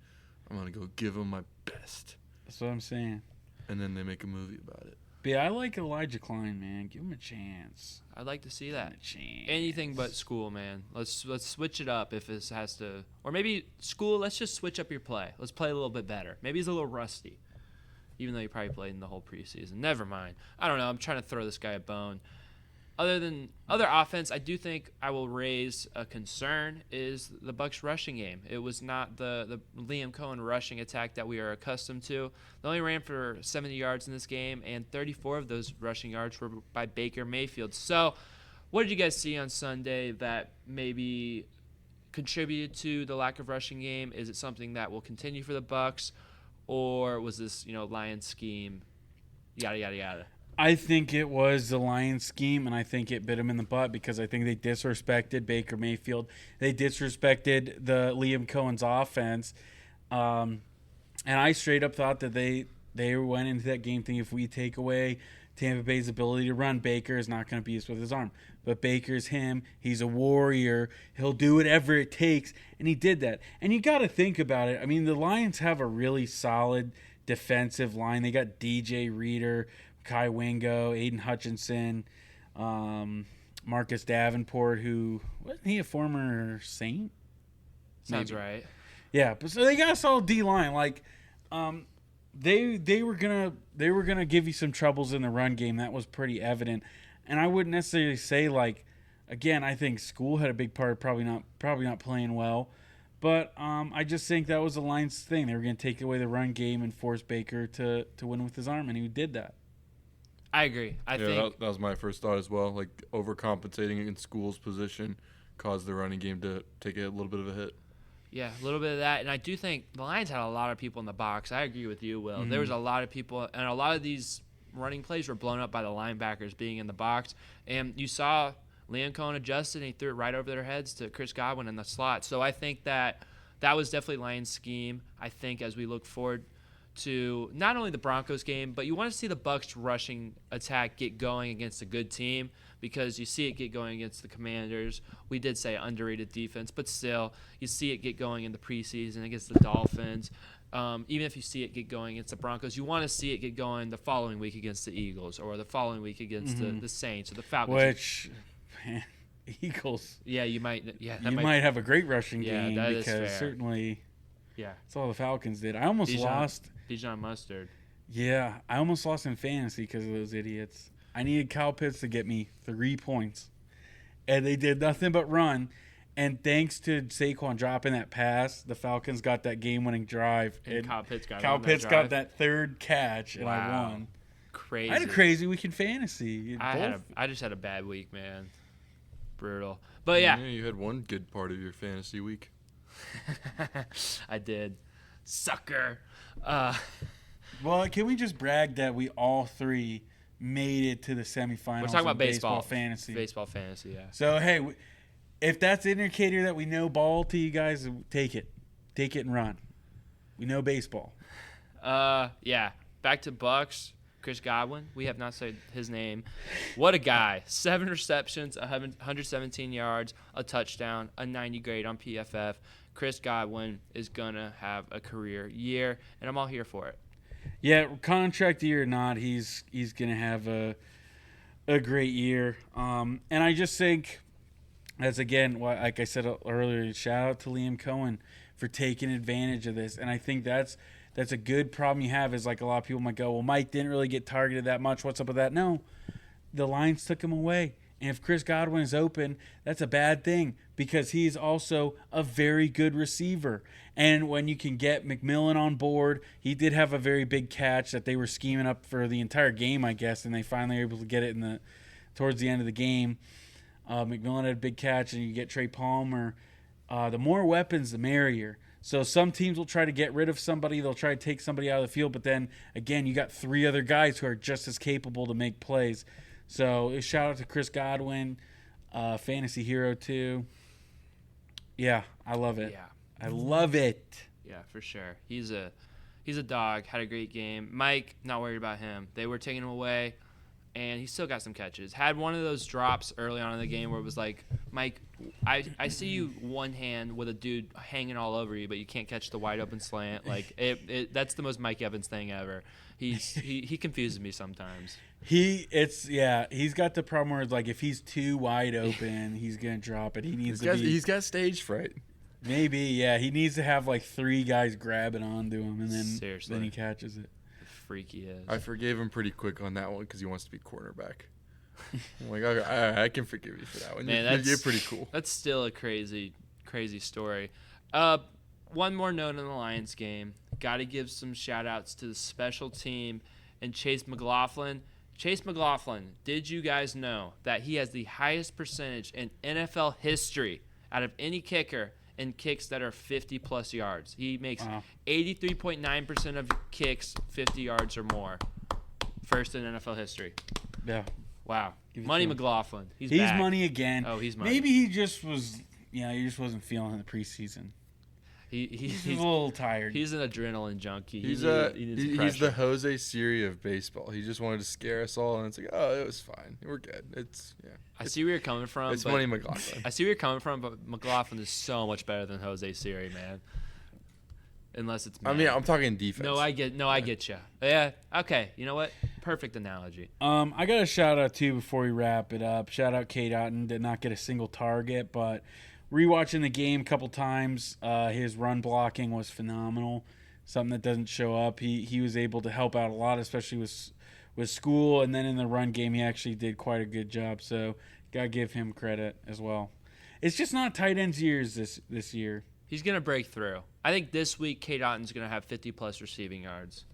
I'm gonna go give him my best. That's what I'm saying. And then they make a movie about it. But yeah, I like Elijah Klein, man. Give him a chance. I'd like to see Give that. him a chance. Anything but School, man. Let's switch it up if this has to, or maybe School. Let's just switch up your play. Let's play a little bit better. Maybe he's a little rusty, even though he probably played in the whole preseason. Never mind. I don't know. I'm trying to throw this guy a bone. Other offense, I do think I will raise a concern is the Bucs rushing game. It was not the Liam Cohen rushing attack that we are accustomed to. They only ran for 70 yards in this game, and 34 of those rushing yards were by Baker Mayfield. So what did you guys see on Sunday that maybe contributed to the lack of rushing game? Is it something that will continue for the Bucs, or was this Lions scheme, yada, yada, yada? I think it was the Lions scheme, and I think it bit him in the butt because I think they disrespected Baker Mayfield. They disrespected the Liam Cohen's offense. And I straight up thought that they went into that game thinking if we take away Tampa Bay's ability to run, Baker is not going to beat us with his arm. But Baker's him. He's a warrior. He'll do whatever it takes. And he did that. And you got to think about it. I mean, the Lions have a really solid defensive line. They got DJ Reader, Kai Wingo, Aiden Hutchinson, Marcus Davenport, who wasn't he a former Saint? Sounds Maybe. right. Yeah, but so they got a solid D line. Like, they were gonna give you some troubles in the run game. That was pretty evident. And I wouldn't necessarily say like, again, I think School had a big part, probably not playing well. But I just think that was the Lions' thing. They were going to take away the run game and force Baker to win with his arm, and he did that. I agree. I think that was my first thought as well. Like overcompensating in School's position caused the running game to take a little bit of a hit. Yeah, a little bit of that. And I do think the Lions had a lot of people in the box. I agree with you, Will. There was a lot of people, and a lot of these running plays were blown up by the linebackers being in the box. And you saw Liam Cohen adjusted, and he threw it right over their heads to Chris Godwin in the slot. So I think that was definitely Lions' scheme. I think as we look forward to not only the Broncos game, but you want to see the Bucs rushing attack get going against a good team, because you see it get going against the Commanders. We did say underrated defense, but still, you see it get going in the preseason against the Dolphins. Even if you see it get going against the Broncos, you want to see it get going the following week against the Eagles, or the following week against the Saints or the Falcons. Which, man, Eagles. Yeah, you might. Yeah, You might have a great rushing Yeah, game that is because fair. certainly Yeah, that's all the Falcons did. I almost lost. Dijon Mustard. Yeah, I almost lost in fantasy because of those idiots. I needed Kyle Pitts to get me 3 points, and they did nothing but run. And thanks to Saquon dropping that pass, the Falcons got that game-winning drive. And Kyle Pitts got Kyle on that Pitts drive. got that third catch, and I Wow. won. Crazy. I had a crazy week in fantasy. I just had a bad week, man. Brutal. But yeah, You had one good part of your fantasy week. I did. Sucker. Well, can we just brag that we all three made it to the semifinals? We're talking about in baseball fantasy. Baseball fantasy, yeah. So hey, if that's an indicator that we know ball to you guys, take it and run. We know baseball. Yeah. Back to Bucs. Chris Godwin. We have not said his name. What a guy. 7 receptions, 117 yards, a touchdown, a 90 grade on PFF. Chris Godwin is going to have a career year, and I'm all here for it. Yeah, contract year or not, he's going to have a great year. And I just think, as again, like I said earlier, shout out to Liam Cohen for taking advantage of this. And I think that's a good problem you have, is like a lot of people might go, well, Mike didn't really get targeted that much. What's up with that? No, the Lions took him away. And if Chris Godwin is open, that's a bad thing, because he's also a very good receiver. And when you can get McMillan on board, he did have a very big catch that they were scheming up for the entire game, I guess, and they finally were able to get it towards the end of the game. McMillan had a big catch, and you get Trey Palmer. The more weapons, the merrier. So some teams will try to get rid of somebody. They'll try to take somebody out of the field. But then, again, you got 3 other guys who are just as capable to make plays. So shout out to Chris Godwin, fantasy hero too. Yeah, I love it. Yeah. I love it. Yeah, for sure. He's a dog. Had a great game. Mike, not worried about him. They were taking him away, and he still got some catches. Had one of those drops early on in the game where it was like, Mike, I see you one hand with a dude hanging all over you, but you can't catch the wide open slant. Like that's the most Mike Evans thing ever. He confuses me sometimes. He's got the problem where it's like if he's too wide open, he's gonna drop it. He's got stage fright. Maybe, yeah. He needs to have like 3 guys grabbing onto him, and then he catches it. Freak he is. I forgave him pretty quick on that one because he wants to be cornerback. I'm like, okay, I can forgive you for that one. Man, you're pretty cool. That's still a crazy story. One more note on the Lions game. Got to give some shout-outs to the special team and Chase McLaughlin. Chase McLaughlin, did you guys know that he has the highest percentage in NFL history out of any kicker in kicks that are 50-plus yards? He makes 83.9% of kicks 50 yards or more. First in NFL history. Yeah. Wow. Money McLaughlin. He's back. Money again. Oh, he's money. Maybe he just was, he just wasn't feeling in the preseason. He's a little tired. He's an adrenaline junkie. He's the Jose Siri of baseball. He just wanted to scare us all, and it's like, oh, it was fine. We're good. I see where you're coming from. It's Money McLaughlin. I see where you're coming from, but McLaughlin is so much better than Jose Siri, man. Unless it's I mean, I'm talking defense. I get you. Yeah, okay. You know what? Perfect analogy. I got a shout out too before we wrap it up. Shout out Kate Otten, did not get a single target, but rewatching the game a couple times, his run blocking was phenomenal. Something that doesn't show up. He was able to help out a lot, especially with school, and then in the run game he actually did quite a good job. So gotta give him credit as well. It's just not tight ends years this year. He's gonna break through. I think this week Kate Otten's gonna have 50-plus receiving yards.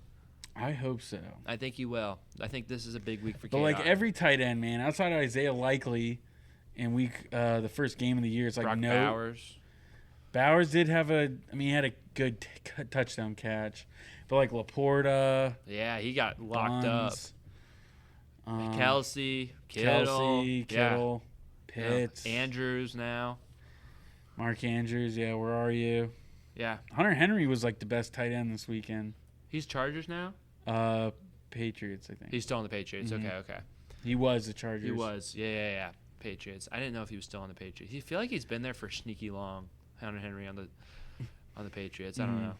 I hope so. I think he will. I think this is a big week for Kate But like Otten. every tight end, man, outside of Isaiah Likely in the first game of the year, it's like Brock Bowers. Bowers did have he had a good touchdown catch. But like Laporta. Yeah, he got locked Buns, up. Kelsey, Kittle, Pitts. Andrews now. Mark Andrews, yeah, where are you? Yeah. Hunter Henry was like the best tight end this weekend. He's Chargers now? Patriots, I think. He's still on the Patriots. Mm-hmm. Okay. He was the Chargers. He was. Yeah. Patriots. I didn't know if he was still on the Patriots. I feel like he's been there for sneaky long. Hunter Henry on the Patriots. I don't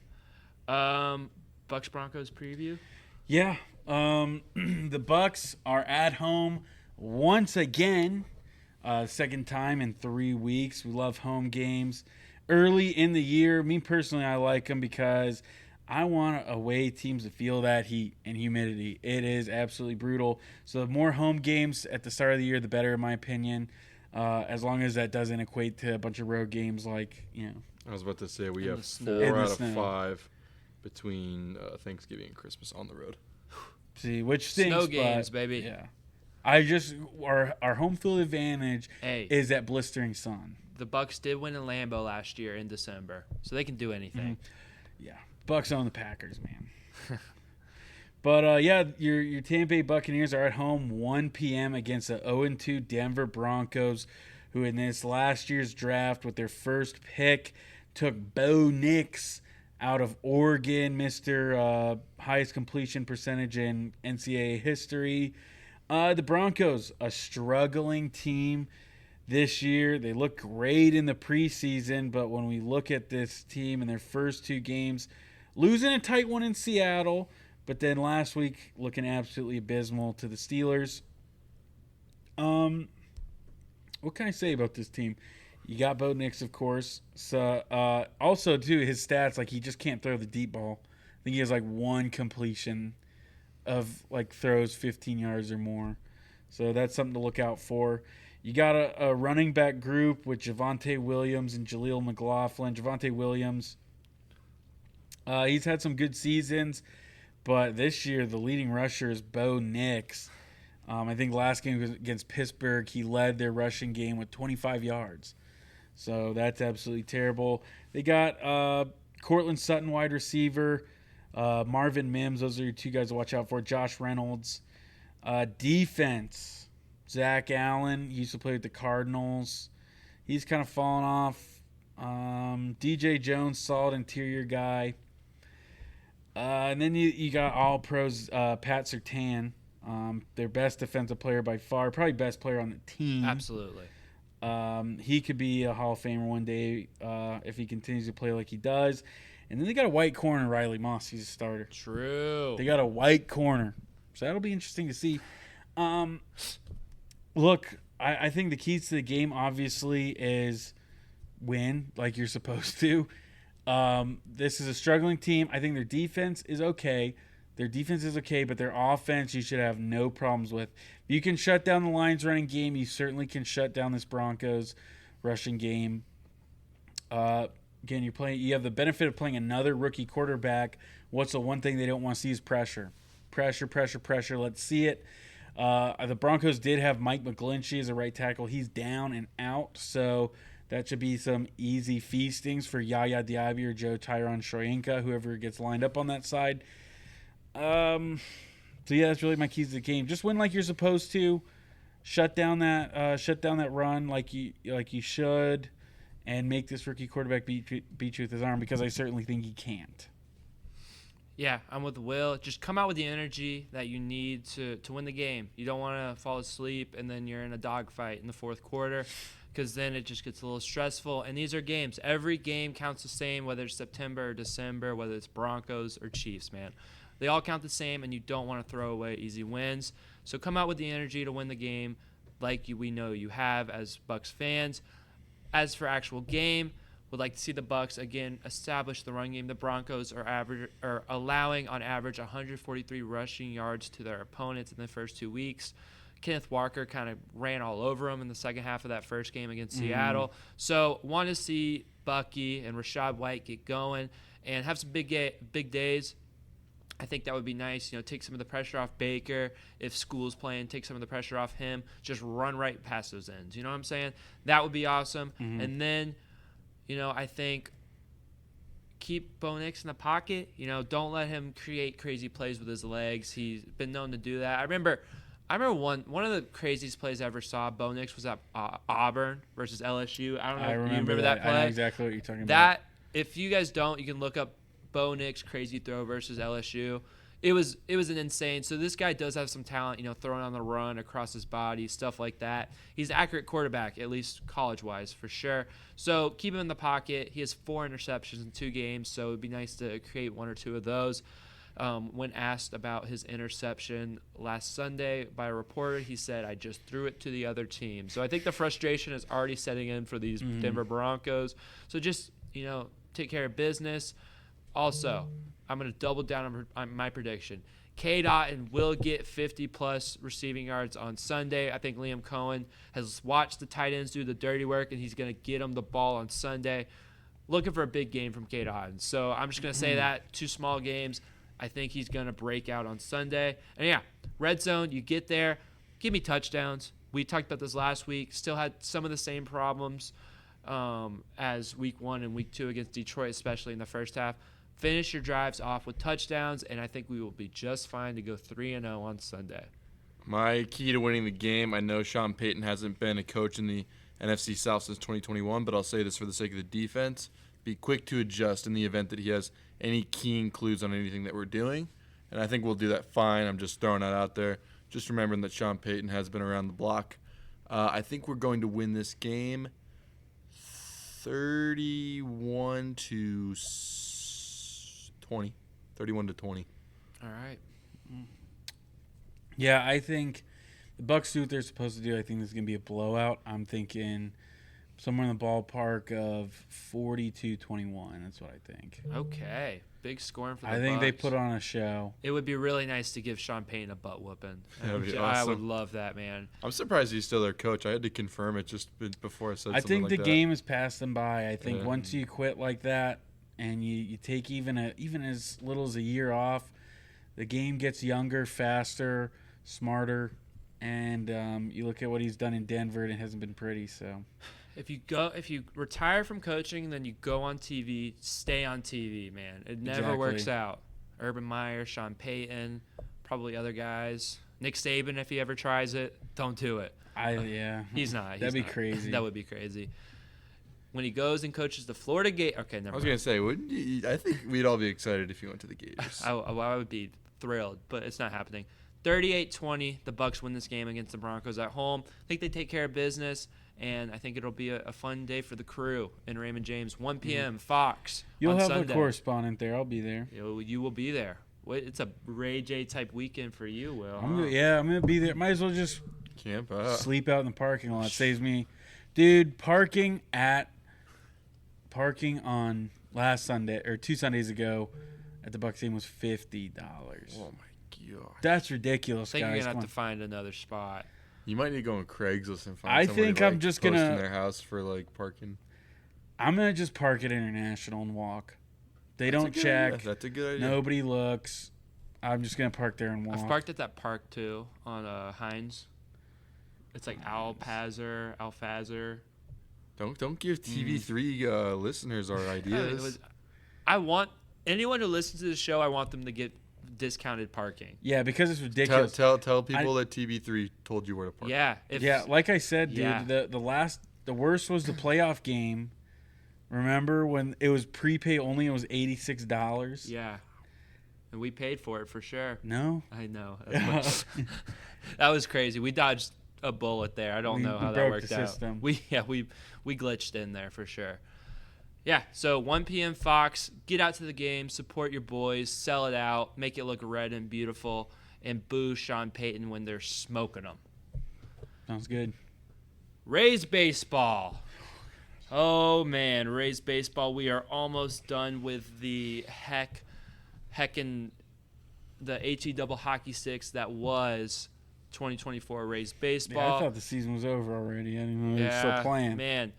know. Bucs Broncos preview? Yeah. The Bucs are at home once again. Second time in 3 weeks. We love home games. Early in the year, me personally, I like them because I want away teams to feel that heat and humidity. It is absolutely brutal. So the more home games at the start of the year, the better, in my opinion. As long as that doesn't equate to a bunch of road games like, I was about to say we have snow. 4 out of 5 between Thanksgiving and Christmas on the road. See, which stinks, Snow games, but, baby. Yeah. Our home field advantage is that blistering sun. The Bucs did win in Lambeau last year in December, so they can do anything. Mm-hmm. Yeah. Bucs own the Packers, man. But yeah, your Tampa Bay Buccaneers are at home 1 p.m. against the 0-2 Denver Broncos, who in this last year's draft with their first pick took Bo Nix out of Oregon, Mr. Highest completion percentage in NCAA history. The Broncos, a struggling team this year. They look great in the preseason, but when we look at this team in their first 2 games, losing a tight one in Seattle, but then last week looking absolutely abysmal to the Steelers. What can I say about this team? You got Bo Nix, of course. So also too, his stats, like, he just can't throw the deep ball. I think he has like 1 completion of like throws 15 yards or more. So that's something to look out for. You got a running back group with Javonte Williams and Jaleel McLaughlin. Javonte Williams, he's had some good seasons, but this year the leading rusher is Bo Nix. I think last game was against Pittsburgh, he led their rushing game with 25 yards. So that's absolutely terrible. They got Cortland Sutton, wide receiver, Marvin Mims. Those are your 2 guys to watch out for. Josh Reynolds. Defense, Zach Allen. He used to play with the Cardinals. He's kind of fallen off. DJ Jones, solid interior guy. And then you got all-pros Pat Surtain, their best defensive player by far, probably best player on the team. Absolutely. He could be a Hall of Famer one day if he continues to play like he does. And then they got a white corner, Riley Moss. He's a starter. True. They got a white corner. So that'll be interesting to see. Look, I think the keys to the game, obviously, is win like you're supposed to. This is a struggling team. I think their defense is okay. But their offense you should have no problems with. If you can shut down the Lions running game, you certainly can shut down this Broncos rushing game. Again, you have the benefit of playing another rookie quarterback. What's the one thing they don't want to see is pressure. Pressure. Let's see it. The Broncos did have Mike McGlinchey as a right tackle. He's down and out, so that should be some easy feastings for Yaya Diaby or Joe Tyron Shoyinka, whoever gets lined up on that side. So yeah, that's really my keys to the game. Just win like you're supposed to. Shut down that run like you should, and make this rookie quarterback beat you with his arm, because I certainly think he can't. Yeah, I'm with Will. Just come out with the energy that you need to win the game. You don't want to fall asleep and then you're in a dogfight in the fourth quarter, because then it just gets a little stressful. And these are games. Every game counts the same, whether it's September or December, whether it's Broncos or Chiefs, man. They all count the same, and you don't want to throw away easy wins. So come out with the energy to win the game like we know you have as Bucs fans. As for actual game, would like to see the Bucs again establish the run game. The Broncos are allowing on average 143 rushing yards to their opponents in the first 2 weeks. Kenneth Walker kind of ran all over them in the second half of that first game against Seattle. So want to see Bucky and Rachaad White get going and have some big days. I think that would be nice. Take some of the pressure off Baker. If School's playing, take some of the pressure off him. Just run right past those ends. You know what I'm saying? That would be awesome. Mm-hmm. And then, I think keep Bo Nix in the pocket. Don't let him create crazy plays with his legs. He's been known to do that. I remember one of the craziest plays I ever saw. Bo Nix was at Auburn versus LSU. I don't know. You remember that play? I know exactly what you're talking about. That, if you guys don't, you can look up Bo Nix crazy throw versus LSU. It was an insane. So this guy does have some talent, throwing on the run across his body, stuff like that. He's an accurate quarterback, at least college-wise, for sure. So keep him in the pocket. He has 4 interceptions in 2 games, so it would be nice to create 1 or 2 of those. When asked about his interception last Sunday by a reporter, he said, "I just threw it to the other team." So I think the frustration is already setting in for these Denver Broncos. So just, take care of business. Also, I'm going to double down on my prediction. K-Dot will get 50-plus receiving yards on Sunday. I think Liam Cohen has watched the tight ends do the dirty work, and he's going to get him the ball on Sunday. Looking for a big game from K-Dot. So I'm just going to say that. 2 small games. I think he's going to break out on Sunday. And, yeah, red zone, you get there. Give me touchdowns. We talked about this last week. Still had some of the same problems as week 1 and week 2 against Detroit, especially in the first half. Finish your drives off with touchdowns, and I think we will be just fine to go 3-0 on Sunday. My key to winning the game, I know Sean Payton hasn't been a coach in the NFC South since 2021, but I'll say this for the sake of the defense. Be quick to adjust in the event that he has any keen clues on anything that we're doing. And I think we'll do that fine. I'm just throwing that out there. Just remembering that Sean Payton has been around the block. I think we're going to win this game 31 to 20. 31 to 20. All right. Yeah, I think the Bucs do what they're supposed to do. I think this is going to be a blowout. I'm thinking somewhere in the ballpark of 42-21. That's what I think. Okay. Big scoring for the Bucs. I think they put on a show. It would be really nice to give Sean Payton a butt whooping. That'd be I would awesome. love that, man. I'm surprised he's still their coach. I had to confirm it just before I said something think like the that. game has passed them by. I think Yeah. once you quit like that and you take even as little as a year off, the game gets younger, faster, smarter, and you look at what he's done in Denver, and it hasn't been pretty. So If you retire from coaching, then you go on TV, stay on TV, man. It never Exactly. works out. Urban Meyer, Sean Payton, probably other guys. Nick Saban, if he ever tries it, don't do it. He's not. That'd be crazy. That would be crazy. When he goes and coaches the Florida Gate, okay, never I was mind. going to say, wouldn't you, I think we'd all be excited if you went to the Gators. I would be thrilled, but it's not happening. 38-20, the Bucs win this game against the Broncos at home. I think they take care of business, and I think it'll be a fun day for the crew in Raymond James. 1 p.m. Fox You'll on have Sunday. a correspondent there. I'll be there. You will be there. It's a Ray J type weekend for you, Will. I'm gonna be there. Might as well just Camp out. sleep out in the parking lot. Saves me, dude. Parking on last Sunday or 2 Sundays ago at the Bucs game was $50. Oh, my God. That's ridiculous, I think guys. you're going to Come have on. to find another spot. You might need to go on Craigslist and find I somebody, think I'm like, just posting gonna- their house for, like, parking. I'm gonna just park at International and walk. They That's a don't good check. idea. That's a good idea. Nobody looks. I'm just gonna park there and walk. I've parked at that park, too, on Hines. It's like Alfazar. Don't give TV3 listeners our ideas. I want anyone who listens to the show, I want them to get discounted parking. Yeah, because it's ridiculous. Tell people that TV3 told you where to park. Yeah. Yeah, like I said, dude, Yeah. the worst was the playoff game. Remember when it was prepay only? It was $86. Yeah. And we paid for it for sure. No. I know. That was crazy. We dodged a bullet there. I don't know how that broke worked the out. system. We glitched in there for sure. Yeah, so 1 p.m. Fox, get out to the game, support your boys, sell it out, make it look red and beautiful, and boo Sean Payton when they're smoking them. Sounds good. Rays baseball. Oh, man, Rays baseball. We are almost done with the heckin' the HE double hockey sticks that was 2024 Rays baseball. Yeah, I thought the season was over already. I didn't know they were still playing. Man,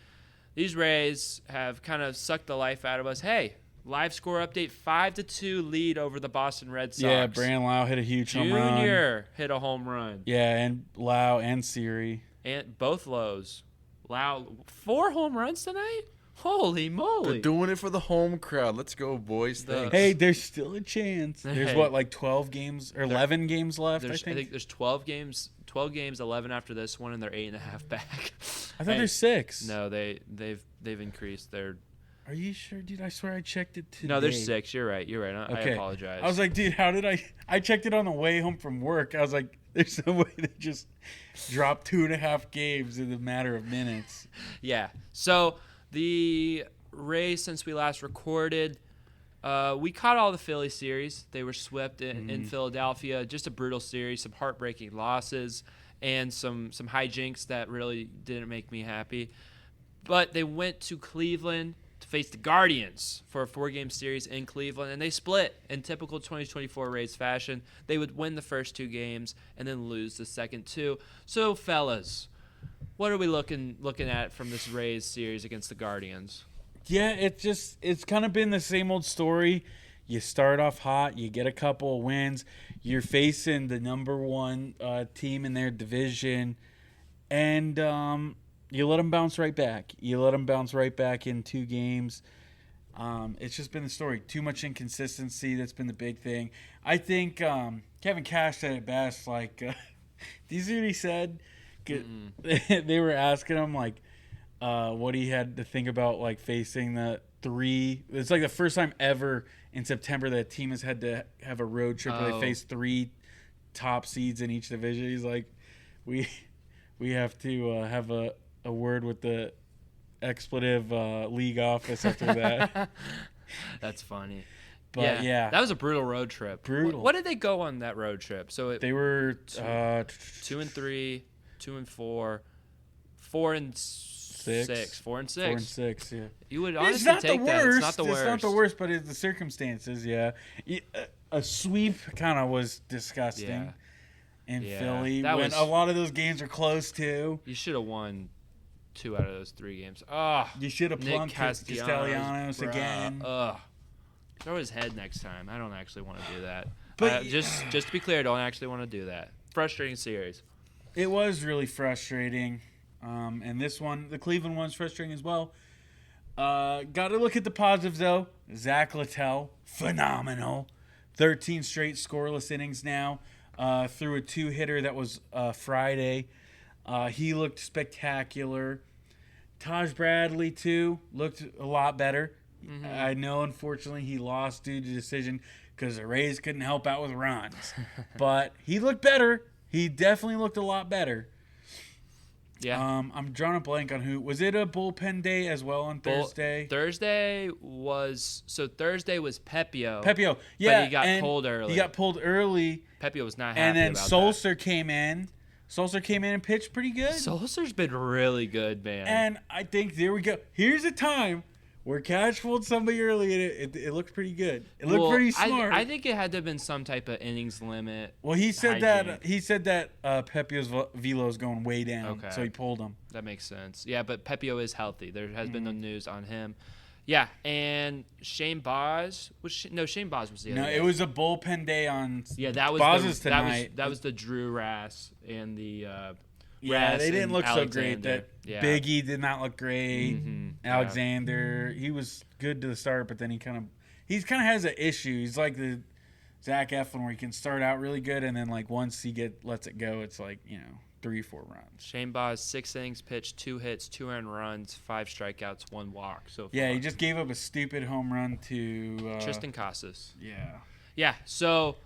these Rays have kind of sucked the life out of us. Hey, live score update: 5-2 lead over the Boston Red Sox. Yeah, Brandon Lau hit a huge home run. Junior hit a home run. Yeah, and Lau and Siri. And both lows. Lau 4 home runs tonight. Holy moly! They're doing it for the home crowd. Let's go, boys. Thanks. Hey, there's still a chance. There's Hey. what, like 12 games or 11 games left? I think there's 12 games. 11 after this one, and they're 8.5 back. I thought there's 6. No, they've increased their. Are you sure, dude? I swear I checked it today. No, there's 6. You're right. I Okay. apologize. I was like, dude, how did I checked it on the way home from work. I was like, there's no way they just dropped 2.5 games in a matter of minutes. Yeah. So the Rays, since we last recorded, we caught all the Philly series. They were swept in Philadelphia. Just a brutal series, some heartbreaking losses, and some hijinks that really didn't make me happy. But they went to Cleveland to face the Guardians for a 4-game series in Cleveland, and they split in typical 2024 Rays fashion. They would win the first 2 games and then lose the second 2. So, fellas, what are we looking at from this Rays series against the Guardians? Yeah, it's kind of been the same old story. You start off hot, you get a couple of wins, you're facing the number 1 team in their division, and you let them bounce right back. You let them bounce right back in 2 games. It's just been the story. Too much inconsistency. That's been the big thing. I think Kevin Cash said it best. Like, do you see what he said? They were asking him like what he had to think about like facing the 3. It's like the first time ever in September that a team has had to have a road trip where they face 3 top seeds in each division. He's like, we have to have a word with the expletive league office after that. That's funny. But yeah, that was a brutal road trip. Brutal. What did they go on that road trip? So they were 2-3, 2-4, 4-6, 4-6. Yeah. You would It's honestly not take the that. worst. It's not the worst. It's not the worst, but it's the circumstances. Yeah, a sweep kind of was disgusting. Yeah. In Yeah, Philly, that when was- a lot of those games are close too. You should have won 2 out of those 3 games. You should have Nick plunked Castellanos bruh. again. Throw his head next time. I don't actually want to do that. But- just to be clear, I don't actually want to do that. Frustrating series. It was really frustrating. And this one, the Cleveland one's frustrating as well. Got to look at the positives, though. Zach Littell, phenomenal. 13 straight scoreless innings now. Through a 2-hitter that was Friday. He looked spectacular. Taj Bradley, too, looked a lot better. Mm-hmm. I know, unfortunately, he lost due to decision because the Rays couldn't help out with runs. But he looked better. He definitely looked a lot better. Yeah. I'm drawing a blank on who. Was it a bullpen day as well on Thursday? Thursday was Pepio. Pepio, yeah. But he got and pulled early. He got pulled early. Pepio was not happy And then about Solster came in. Solster came in and pitched pretty good. that. Solster's been really good, man. And I think there we go. Here's a time where Cash pulled somebody early and it looked pretty good. It looked pretty smart. I think it had to have been some type of innings limit. Well, he said hygiene. that Pepio's velo is going way down, Okay. so he pulled him. That makes sense. Yeah, but Pepio is healthy. There has been no news on him. Yeah, and Shane Boz Shane Boz was the other No, day. it was a bullpen day on. Yeah, that was Boz's tonight. That was the Drew Rass and the Yeah, Rass they didn't and look so great. Alexander. That Biggie did not look great. Mhm, yeah. Alexander, he was good to the start, but then he kind of has an issue. He's like the Zach Eflin, where he can start out really good, and then like once he lets it go, it's like 3-4 runs. Shane Boz 6 innings pitched, 2 hits, 2 earned runs, 5 strikeouts, 1 walk. So Yeah, far. he just gave up a stupid home run to Tristan Casas. Yeah. Yeah, so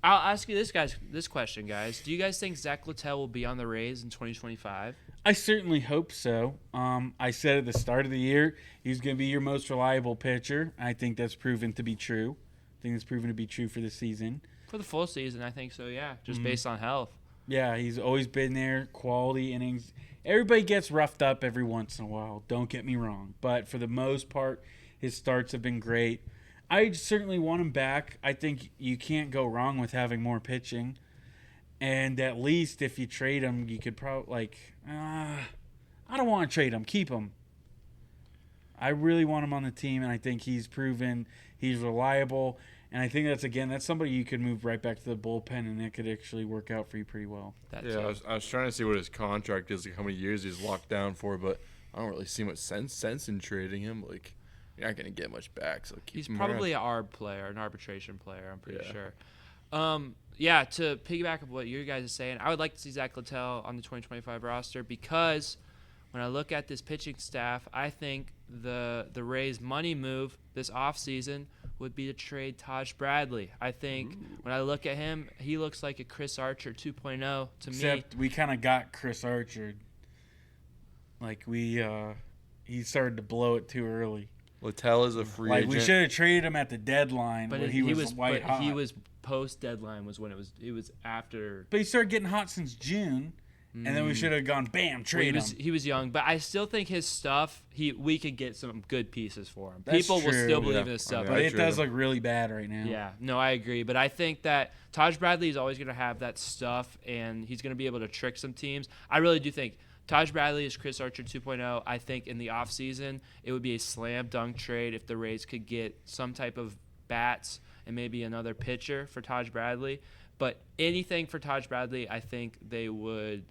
I'll ask you this question, guys. Do you guys think Zach Littell will be on the Rays in 2025? I certainly hope so. I said at the start of the year he's going to be your most reliable pitcher. I think that's proven to be true. I think it's proven to be true for the season. For the full season, I think so, yeah. Just based on health. Yeah, he's always been there, quality innings. Everybody gets roughed up every once in a while, don't get me wrong. But for the most part, his starts have been great. I certainly want him back. I think you can't go wrong with having more pitching. And at least if you trade him, you could probably, I don't want to trade him. Keep him. I really want him on the team, and I think he's proven he's reliable. And I think that's somebody you could move right back to the bullpen, and it could actually work out for you pretty well. I was trying to see what his contract is, like how many years he's locked down for, but I don't really see much sense in trading him. Like, you're not going to get much back, so keep He's him probably around. an ARB player, an arbitration player, I'm pretty Yeah. sure. To piggyback on what you guys are saying, I would like to see Zach Littell on the 2025 roster because when I look at this pitching staff, I think the Rays' money move this offseason would be to trade Taj Bradley. I think when I look at him, he looks like a Chris Archer 2.0 to me. Except we kind of got Chris Archer. He started to blow it too early. Littell is a free agent. We should have traded him at the deadline when he was white hot. He was post deadline was when it was after. But he started getting hot since June, and then we should have gone bam, trade him. He was young, but I still think his stuff. We could get some good pieces for him. That's People will true. still believe Yeah. in his stuff. But I it trade does him. look really bad right now. Yeah, no, I agree. But I think that Taj Bradley is always going to have that stuff, and he's going to be able to trick some teams. I really do think Taj Bradley is Chris Archer 2.0. I think in the offseason, it would be a slam dunk trade if the Rays could get some type of bats and maybe another pitcher for Taj Bradley. But anything for Taj Bradley, I think they would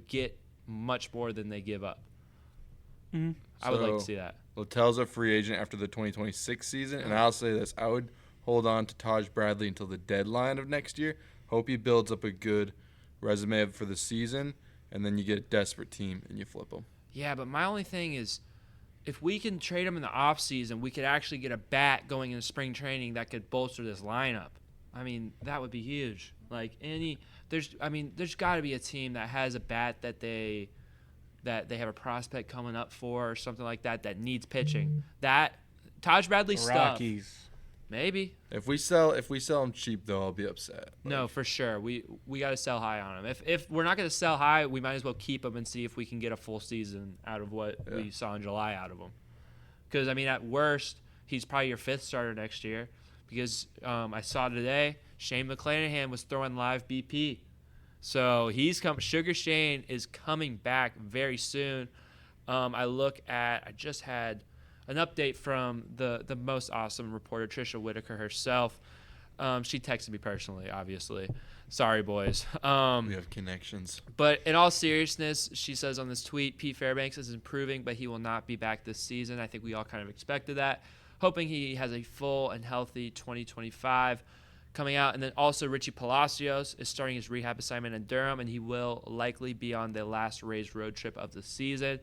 get much more than they give up. Mhm. I would like to So- see that. Littell's a free agent after the 2026 season, and I'll say this: I would hold on to Taj Bradley until the deadline of next year. Hope he builds up a good resume for the season, and then you get a desperate team and you flip him. Yeah, but my only thing is, if we can trade him in the offseason, we could actually get a bat going into spring training that could bolster this lineup. I mean, that would be huge. There's got to be a team that has a bat that they have a prospect coming up for or something like that needs pitching. That Taj Bradley stuff. Rockies. Maybe. If we sell him cheap, though, I'll be upset. No, for sure. We got to sell high on him. If we're not going to sell high, we might as well keep him and see if we can get a full season out of what we saw in July out of him. Because, at worst, he's probably your 5th starter next year. Because I saw today, Shane McClanahan was throwing live BP. So Sugar Shane is coming back very soon. I just had an update from the most awesome reporter, Trisha Whitaker herself. She texted me personally, obviously. Sorry, boys. We have connections. But in all seriousness, she says on this tweet, Pete Fairbanks is improving, but he will not be back this season. I think we all kind of expected that. Hoping he has a full and healthy 2025 coming out. And then also Richie Palacios is starting his rehab assignment in Durham, and he will likely be on the last Rays road trip of the season.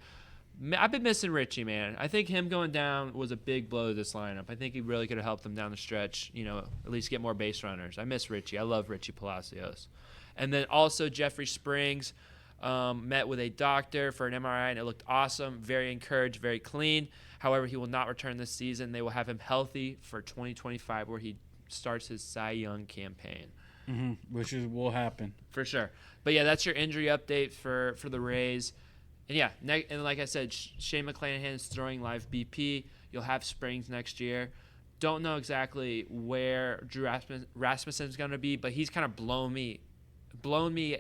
I've been missing Richie, man. I think him going down was a big blow to this lineup. I think he really could have helped them down the stretch, at least get more base runners. I miss Richie. I love Richie Palacios. And then also Jeffrey Springs met with a doctor for an MRI, and it looked awesome. Very encouraged, very clean. However, he will not return this season. They will have him healthy for 2025, where he starts his Cy Young campaign. Which will happen. For sure. But, yeah, that's your injury update for the Rays. And, yeah, and like I said, Shane McClanahan is throwing live BP. You'll have Springs next year. Don't know exactly where Drew Rasmussen is going to be, but he's kind of blown me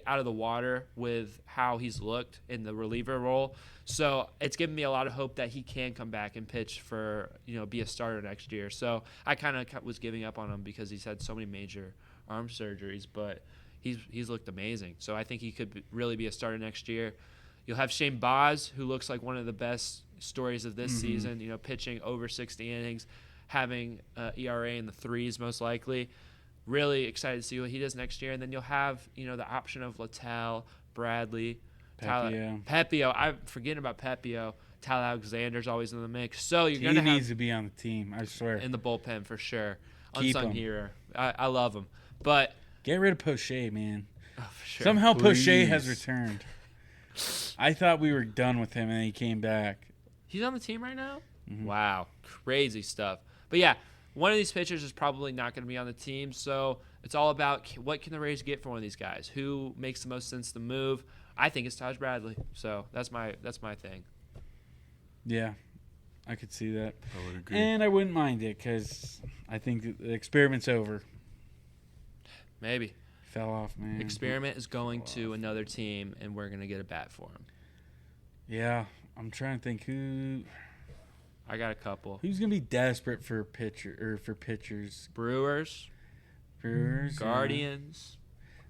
out of the water with how he's looked in the reliever role. So it's given me a lot of hope that he can come back and pitch for, be a starter next year. So I kind of was giving up on him because he's had so many major arm surgeries, but he's looked amazing. So I think he could really be a starter next year. You'll have Shane Baz, who looks like one of the best stories of this season, pitching over 60 innings, having ERA in the 3s most likely. Really excited to see what he does next year. And then you'll have, the option of Littell, Bradley, Pepio. I'm forgetting about Pepio. Tyler Alexander's always in the mix. So you're going to have... He needs to be on the team, I swear. In the bullpen for sure. Keep Unsung him. hero. I love him. But... Get rid of Poche, man. Oh, for sure. Somehow Please. Poche has returned. I thought we were done with him, and he came back. He's on the team right now? Mm-hmm. Wow. Crazy stuff. But, yeah, one of these pitchers is probably not going to be on the team, so it's all about what can the Rays get for one of these guys? Who makes the most sense to move? I think it's Taj Bradley. So that's my thing. Yeah, I could see that. I would agree. And I wouldn't mind it because I think the experiment's over. Maybe. Fell off, man. Experiment is going to another team, and we're going to get a bat for him. Yeah, I'm trying to think I got a couple. who's gonna be desperate for pitchers. Brewers, Brewers, Guardians.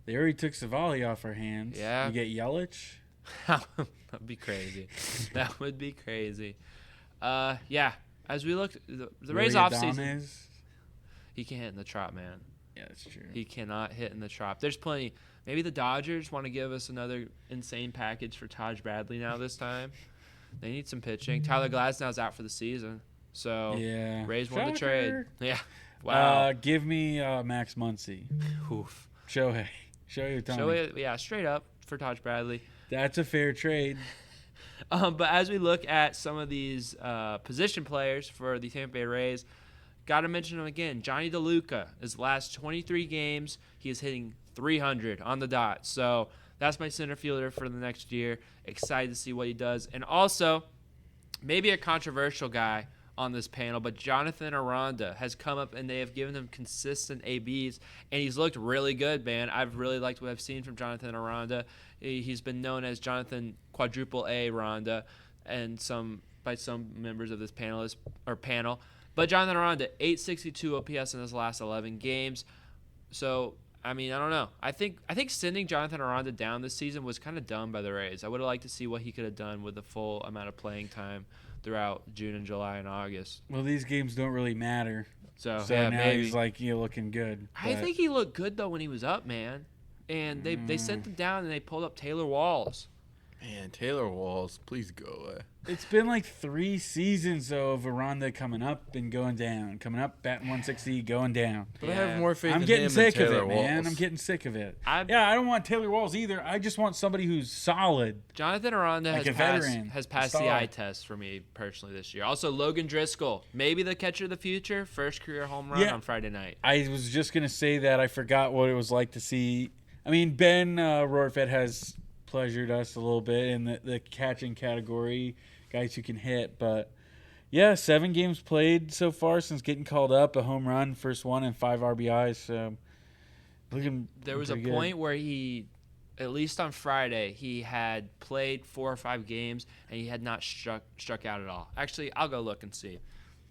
They already took Savali off our hands. Yeah. You get Yelich. That'd be crazy. That would be crazy. Yeah. As we look, the Rays offseason, he can't hit in the Trop, man. Yeah, that's true. He cannot hit in the Trop. There's plenty. Maybe the Dodgers want to give us another insane package for Taj Bradley now this time. They need some pitching. Tyler Glasnow's out for the season. So Yeah. Rays won the trade. Shocker. Yeah. Wow. Give me Max Muncy. Oof. Shohei Ohtani. So, yeah, straight up for Taj Bradley. That's a fair trade. But as we look at some of these position players for the Tampa Bay Rays, got to mention him again. Johnny DeLuca, his last 23 games, he is hitting 300 on the dot. So that's my center fielder for the next year. Excited to see what he does. And also, maybe a controversial guy on this panel, but Jonathan Aranda has come up, and they have given him consistent ABs, and he's looked really good, man. I've really liked what I've seen from Jonathan Aranda. He's been known as Jonathan Quadruple A Aranda, and by some members of this panel. But Jonathan Aranda, 862 OPS in his last 11 games. So, I mean, I don't know. I think sending Jonathan Aranda down this season was kind of dumb by the Rays. I would have liked to see what he could have done with the full amount of playing time throughout June and July and August. Well, these games don't really matter. So now maybe. he's like, looking good. I think he looked good though when he was up, man. And they sent him down and they pulled up Taylor Walls. Man, Taylor Walls, please go away. It's been like 3 seasons though of Aranda coming up and going down, coming up, batting 160, going down. But I have more faith I'm in getting him sick than of Taylor it, Walls. man. I'm getting sick of it. I don't want Taylor Walls either. I just want somebody who's solid. Jonathan Aranda Like a veteran, has passed a the star. eye test for me personally this year. Also, Logan Driscoll, maybe the catcher of the future, first career home run on Friday night. I was just going to say that. I forgot what it was like to see. I mean, Ben Rorfed has pleasured us a little bit in the catching category, guys who can hit. But, 7 games played so far since getting called up, a home run, first one, and 5 RBIs. So, There was a point where he, at least on Friday, he had played 4 or 5 games, and he had not struck out at all. Actually, I'll go look and see,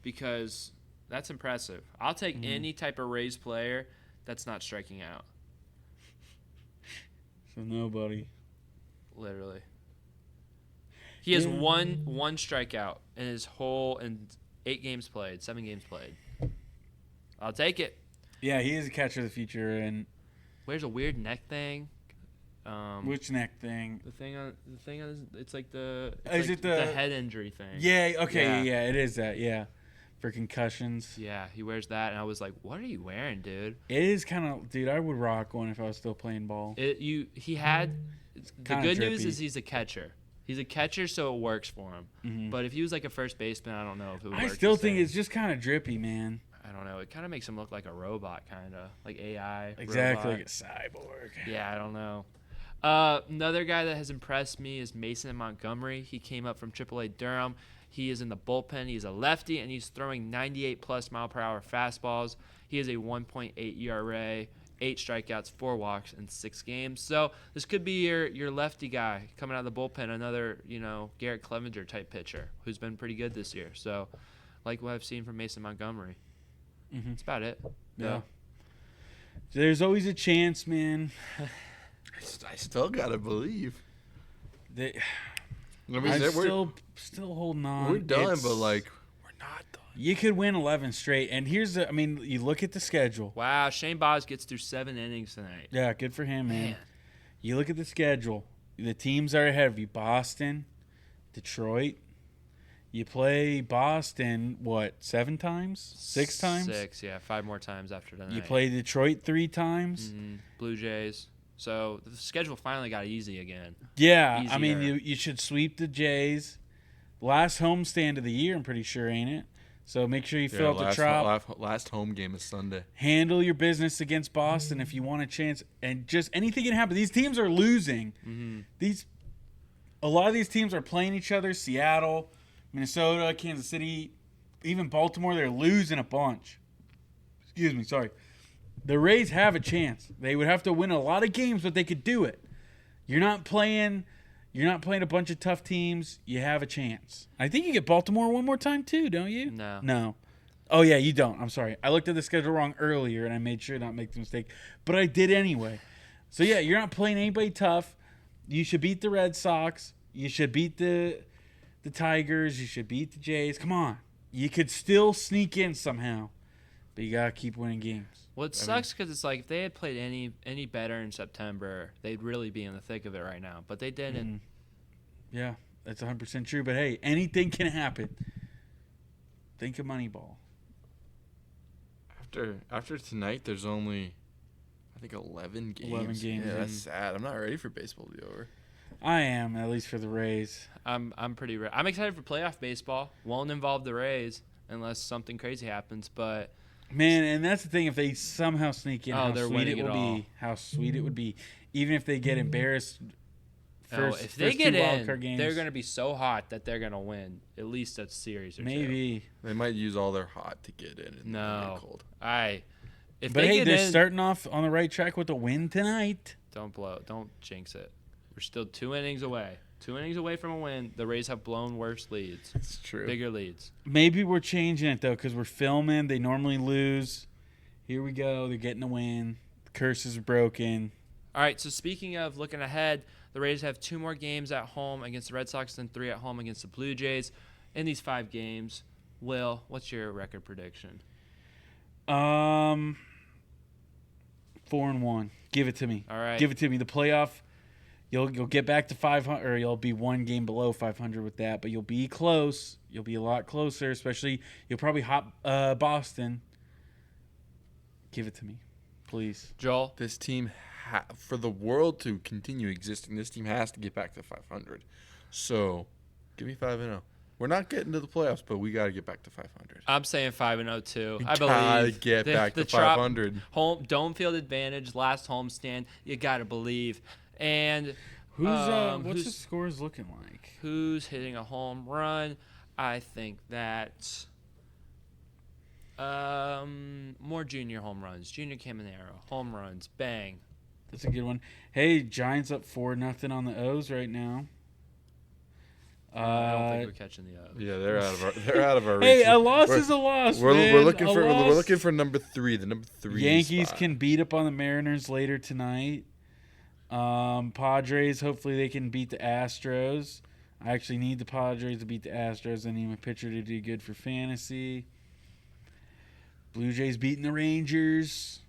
because that's impressive. I'll take any type of Rays player that's not striking out. So, nobody. Literally. He has one strikeout in his whole 8 games played, 7 games played. I'll take it. Yeah, he is a catcher of the future. And Wears a weird neck thing. which neck thing? The thing on it's like the Is it the head injury thing? Yeah. Okay. Yeah. It is that. Yeah. For concussions. Yeah, he wears that, and I was like, "What are you wearing, dude?" It is kind of, dude. I would rock one if I was still playing ball. The Kinda good news drippy. is he's a catcher. He's a catcher, so it works for him. Mhm. But if he was like a first baseman, I don't know if it would work. I still the think same. it's just kind of drippy, man. I don't know. It kind of makes him look like a robot, kind of like AI. Exactly, robot. like a cyborg. Yeah, I don't know. Another guy that has impressed me is Mason Montgomery. He came up from AAA Durham. He is in the bullpen. He's a lefty, and he's throwing 98-plus mile-per-hour fastballs. He has a 1.8 ERA, 8 strikeouts, 4 walks in 6 games. So this could be your lefty guy coming out of the bullpen, another Garrett Clevenger type pitcher who's been pretty good this year. So like what I've seen from Mason Montgomery. Mhm. That's about it. Yeah. There's always a chance, man. I still gotta believe. I'm still holding on. We're done, but we're not done. You could win 11 straight. And you look at the schedule. Wow, Shane Boz gets through 7 innings tonight. Yeah, good for him, man. Man. You look at the schedule. The teams are ahead of you. Boston, Detroit. You play Boston, 7 times? 6 times? 6, yeah. 5 more times after tonight. You play Detroit 3 times? Blue Jays. So the schedule finally got easy again. Yeah, I mean, Easier. you should sweep the Jays. Last homestand of the year, I'm pretty sure, ain't it? So make sure you fill out the trop. Last home game is Sunday. Handle your business against Boston if you want a chance. And just anything can happen. These teams are losing. A lot of these teams are playing each other. Seattle, Minnesota, Kansas City, even Baltimore, they're losing a bunch. Excuse me, sorry. The Rays have a chance. They would have to win a lot of games, but they could do it. You're not playing a bunch of tough teams. You have a chance. I think you get Baltimore one more time too, don't you? No. Oh yeah, you don't. I'm sorry. I looked at the schedule wrong earlier and I made sure not to make the mistake, but I did anyway. So yeah, you're not playing anybody tough. You should beat the Red Sox. You should beat the Tigers. You should beat the Jays. Come on. You could still sneak in somehow. But you got to keep winning games. Well, it sucks because it's like if they had played any better in September, they'd really be in the thick of it right now. But they didn't. Yeah, that's 100% true. But hey, anything can happen. Think of Moneyball. After tonight, there's only, I think, 11 games. 11 games. Yeah, that's sad. I'm not ready for baseball to be over. I am, at least for the Rays. I'm excited for playoff baseball. Won't involve the Rays unless something crazy happens. But Man, and that's the thing. If they somehow sneak in, how they're sweet it winning will it all. be. How sweet it would be. Even if they get embarrassed if they get two wild in, card games, they're going to be so hot that they're going to win at least a series or two. maybe. They might use all their hot to get in. And No. get cold. If But they hey, get they're in, starting off on the right track with a win tonight. don't jinx it. We're still 2 innings away. 2 innings away from a win. The Rays have blown worse leads. It's true. Bigger leads. Maybe we're changing it, though, because we're filming. They normally lose. Here we go. They're getting a win. The curses are broken. All right, so speaking of looking ahead, the Rays have 2 more games at home against the Red Sox and 3 at home against the Blue Jays. in these 5 games. Will, what's your record prediction? 4-1. Give it to me. All right. Give it to me. The playoff. You'll get back to 500, or you'll be one game below 500 with that, but you'll be close. You'll be a lot closer, especially you'll probably hop Boston. Give it to me, please. Joel? This team, for the world to continue existing, this team has to get back to 500. So, give me 5-0. We're not getting to the playoffs, but we got to get back to 500. I'm saying 5-0 too. I Gotta believe. get back to 500. Home dome field advantage, last homestand. You got to believe. And What's the scores looking like? Who's hitting a home run? I think that more junior home runs. Junior Caminero, home runs, bang. That's a good one. Hey, Giants up 4-0 on the O's right now. I don't think we're catching the O's. Yeah, they're out of our reach. Hey, a loss is a loss. We're looking for number 3. The number 3 Yankees spot. can beat up on the Mariners later tonight. Padres, hopefully they can beat the Astros. I actually need the Padres to beat the Astros. I need my pitcher to do good for fantasy. Blue Jays beating the Rangers.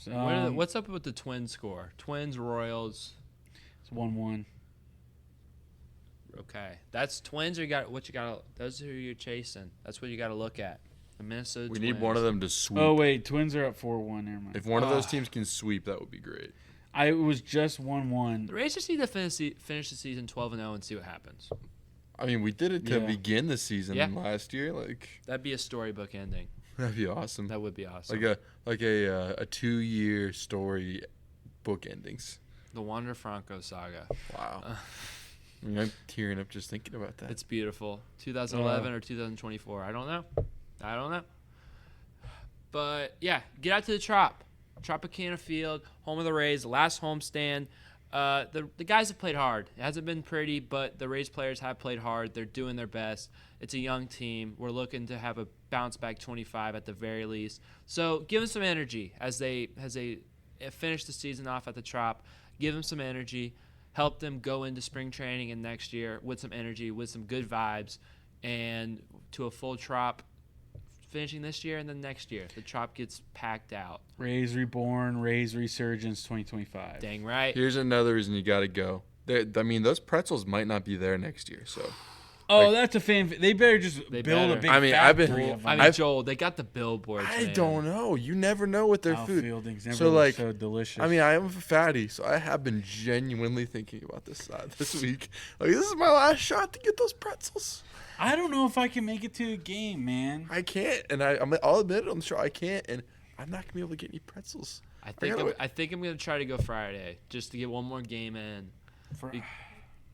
What's up with the Twins score? Twins, Royals. It's 1-1. Okay, that's Twins. Those are who you're chasing. That's what you got to look at. The Minnesota We Twins. need one of them to sweep. Oh, wait. Twins are up 4-1. Never mind. If one of those teams can sweep, that would be great. It was just 1-1. The Rays just need to finish the season 12-0 and see what happens. I mean, we did it to begin the season Yeah. last year. That'd be a storybook ending. That'd be awesome. That would be awesome. Like a 2-year story book endings. The Wander Franco saga. Wow. I mean, I'm tearing up just thinking about that. It's beautiful. 2011 or 2024. I don't know. But, yeah, get out to the Trop. Tropicana Field, home of the Rays, last homestand. The guys have played hard. It hasn't been pretty, but the Rays players have played hard. They're doing their best. It's a young team. We're looking to have a bounce-back 25 at the very least. So give them some energy as they finish the season off at the Trop. Give them some energy. Help them go into spring training and next year with some energy, with some good vibes, and to a full Trop finishing this year and then next year. The Trop gets packed out. Rays Reborn, Rays Resurgence 2025. Dang right. Here's another reason you got to go. Those pretzels might not be there next year, so. That's a fan. They better just build a big factory of them. Joel, they got the billboards. I man. don't know. You never know with their food. Outfielding's never So, looked so delicious. I mean, I am a fatty, so I have been genuinely thinking about this week. This is my last shot to get those pretzels. I don't know if I can make it to a game, man. I can't, and I'll admit it on the show. I can't, and I'm not gonna be able to get any pretzels. I think I'm gonna try to go Friday just to get one more game in.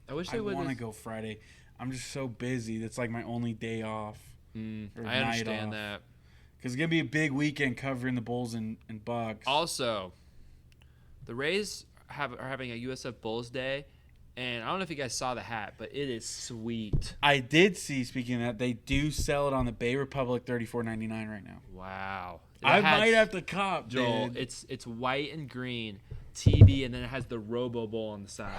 I wish they would. I want to go Friday. I'm just so busy. That's like my only day off. I understand that. Because it's going to be a big weekend covering the Bulls and Bucs. Also, the Rays are having a USF Bulls Day, and I don't know if you guys saw the hat, but it is sweet. I did see, speaking of that, they do sell it on the Bay Republic $34.99 right now. Wow. I might have to cop, Joel, dude. it's white and green. TB, and then it has the Robo Bowl on the side.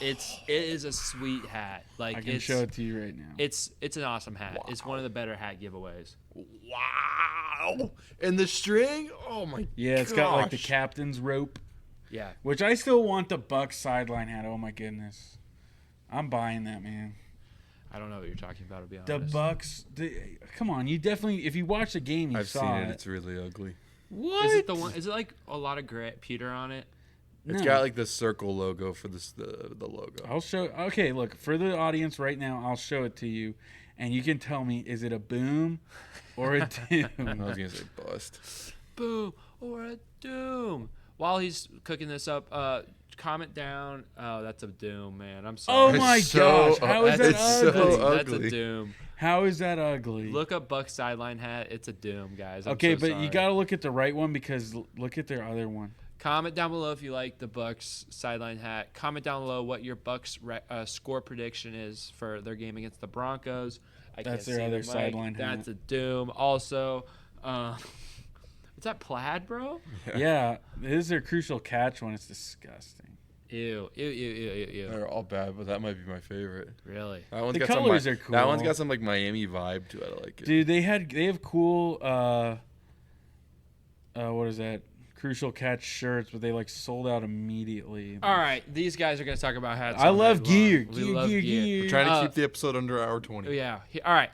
It is a sweet hat. I can show it to you right now. It's an awesome hat. Wow. It's one of the better hat giveaways. Wow! And the string? Oh my! Yeah, it's got like the captain's rope. Yeah. Which I still want the Bucs sideline hat. Oh my goodness, I'm buying that, man. I don't know what you're talking about, to be The honest. Bucs. Come on, you definitely. If you watch the game, you I've saw seen it. It's really ugly. What? Is it the one? Is it like a lot of gray pewter on it? It's got like the circle logo for the logo. I'll show. Okay, look, for the audience right now, I'll show it to you, and you can tell me, is it a boom or a doom? I was gonna say bust. Boom or a doom. While he's cooking this up, comment down. Oh, that's a doom, man. I'm Oh sorry. my gosh, how is that it's so ugly? That's a ugly. doom. How is that ugly? Look up Bucs sideline hat. It's a doom, guys. I'm Okay, so but sorry. you got to look at the right one because look at their other one. Comment down below if you like the Bucs sideline hat. Comment down below what your Bucs score prediction is for their game against the Broncos. That's their other sideline hat. That's a doom. Also, is that plaid, bro? Yeah, this is their crucial catch one. It's disgusting. Ew. They're all bad, but that might be my favorite. Really? That one's The got colors some, are cool. That one's got some like Miami vibe to it. I like it. Dude, they have cool what is that? Crucial Catch shirts, but they like sold out immediately. All right, these guys are going to talk about hats. I all love night long. gear. We Gear, love gear, gear. gear. We're trying to keep the episode under hour 20. Yeah. All right.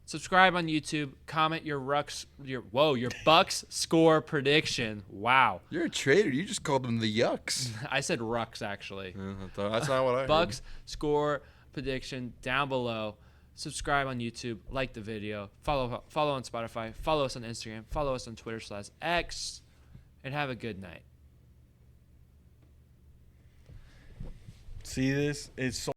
Subscribe on YouTube. Comment your Bucs score prediction. Wow. You're a traitor. You just called them the Yucks. I said Rucks actually. That's not what I heard. Bucs score prediction down below. Subscribe on YouTube. Like the video. Follow on Spotify. Follow us on Instagram. Follow us on Twitter/X. And have a good night. See this? It's so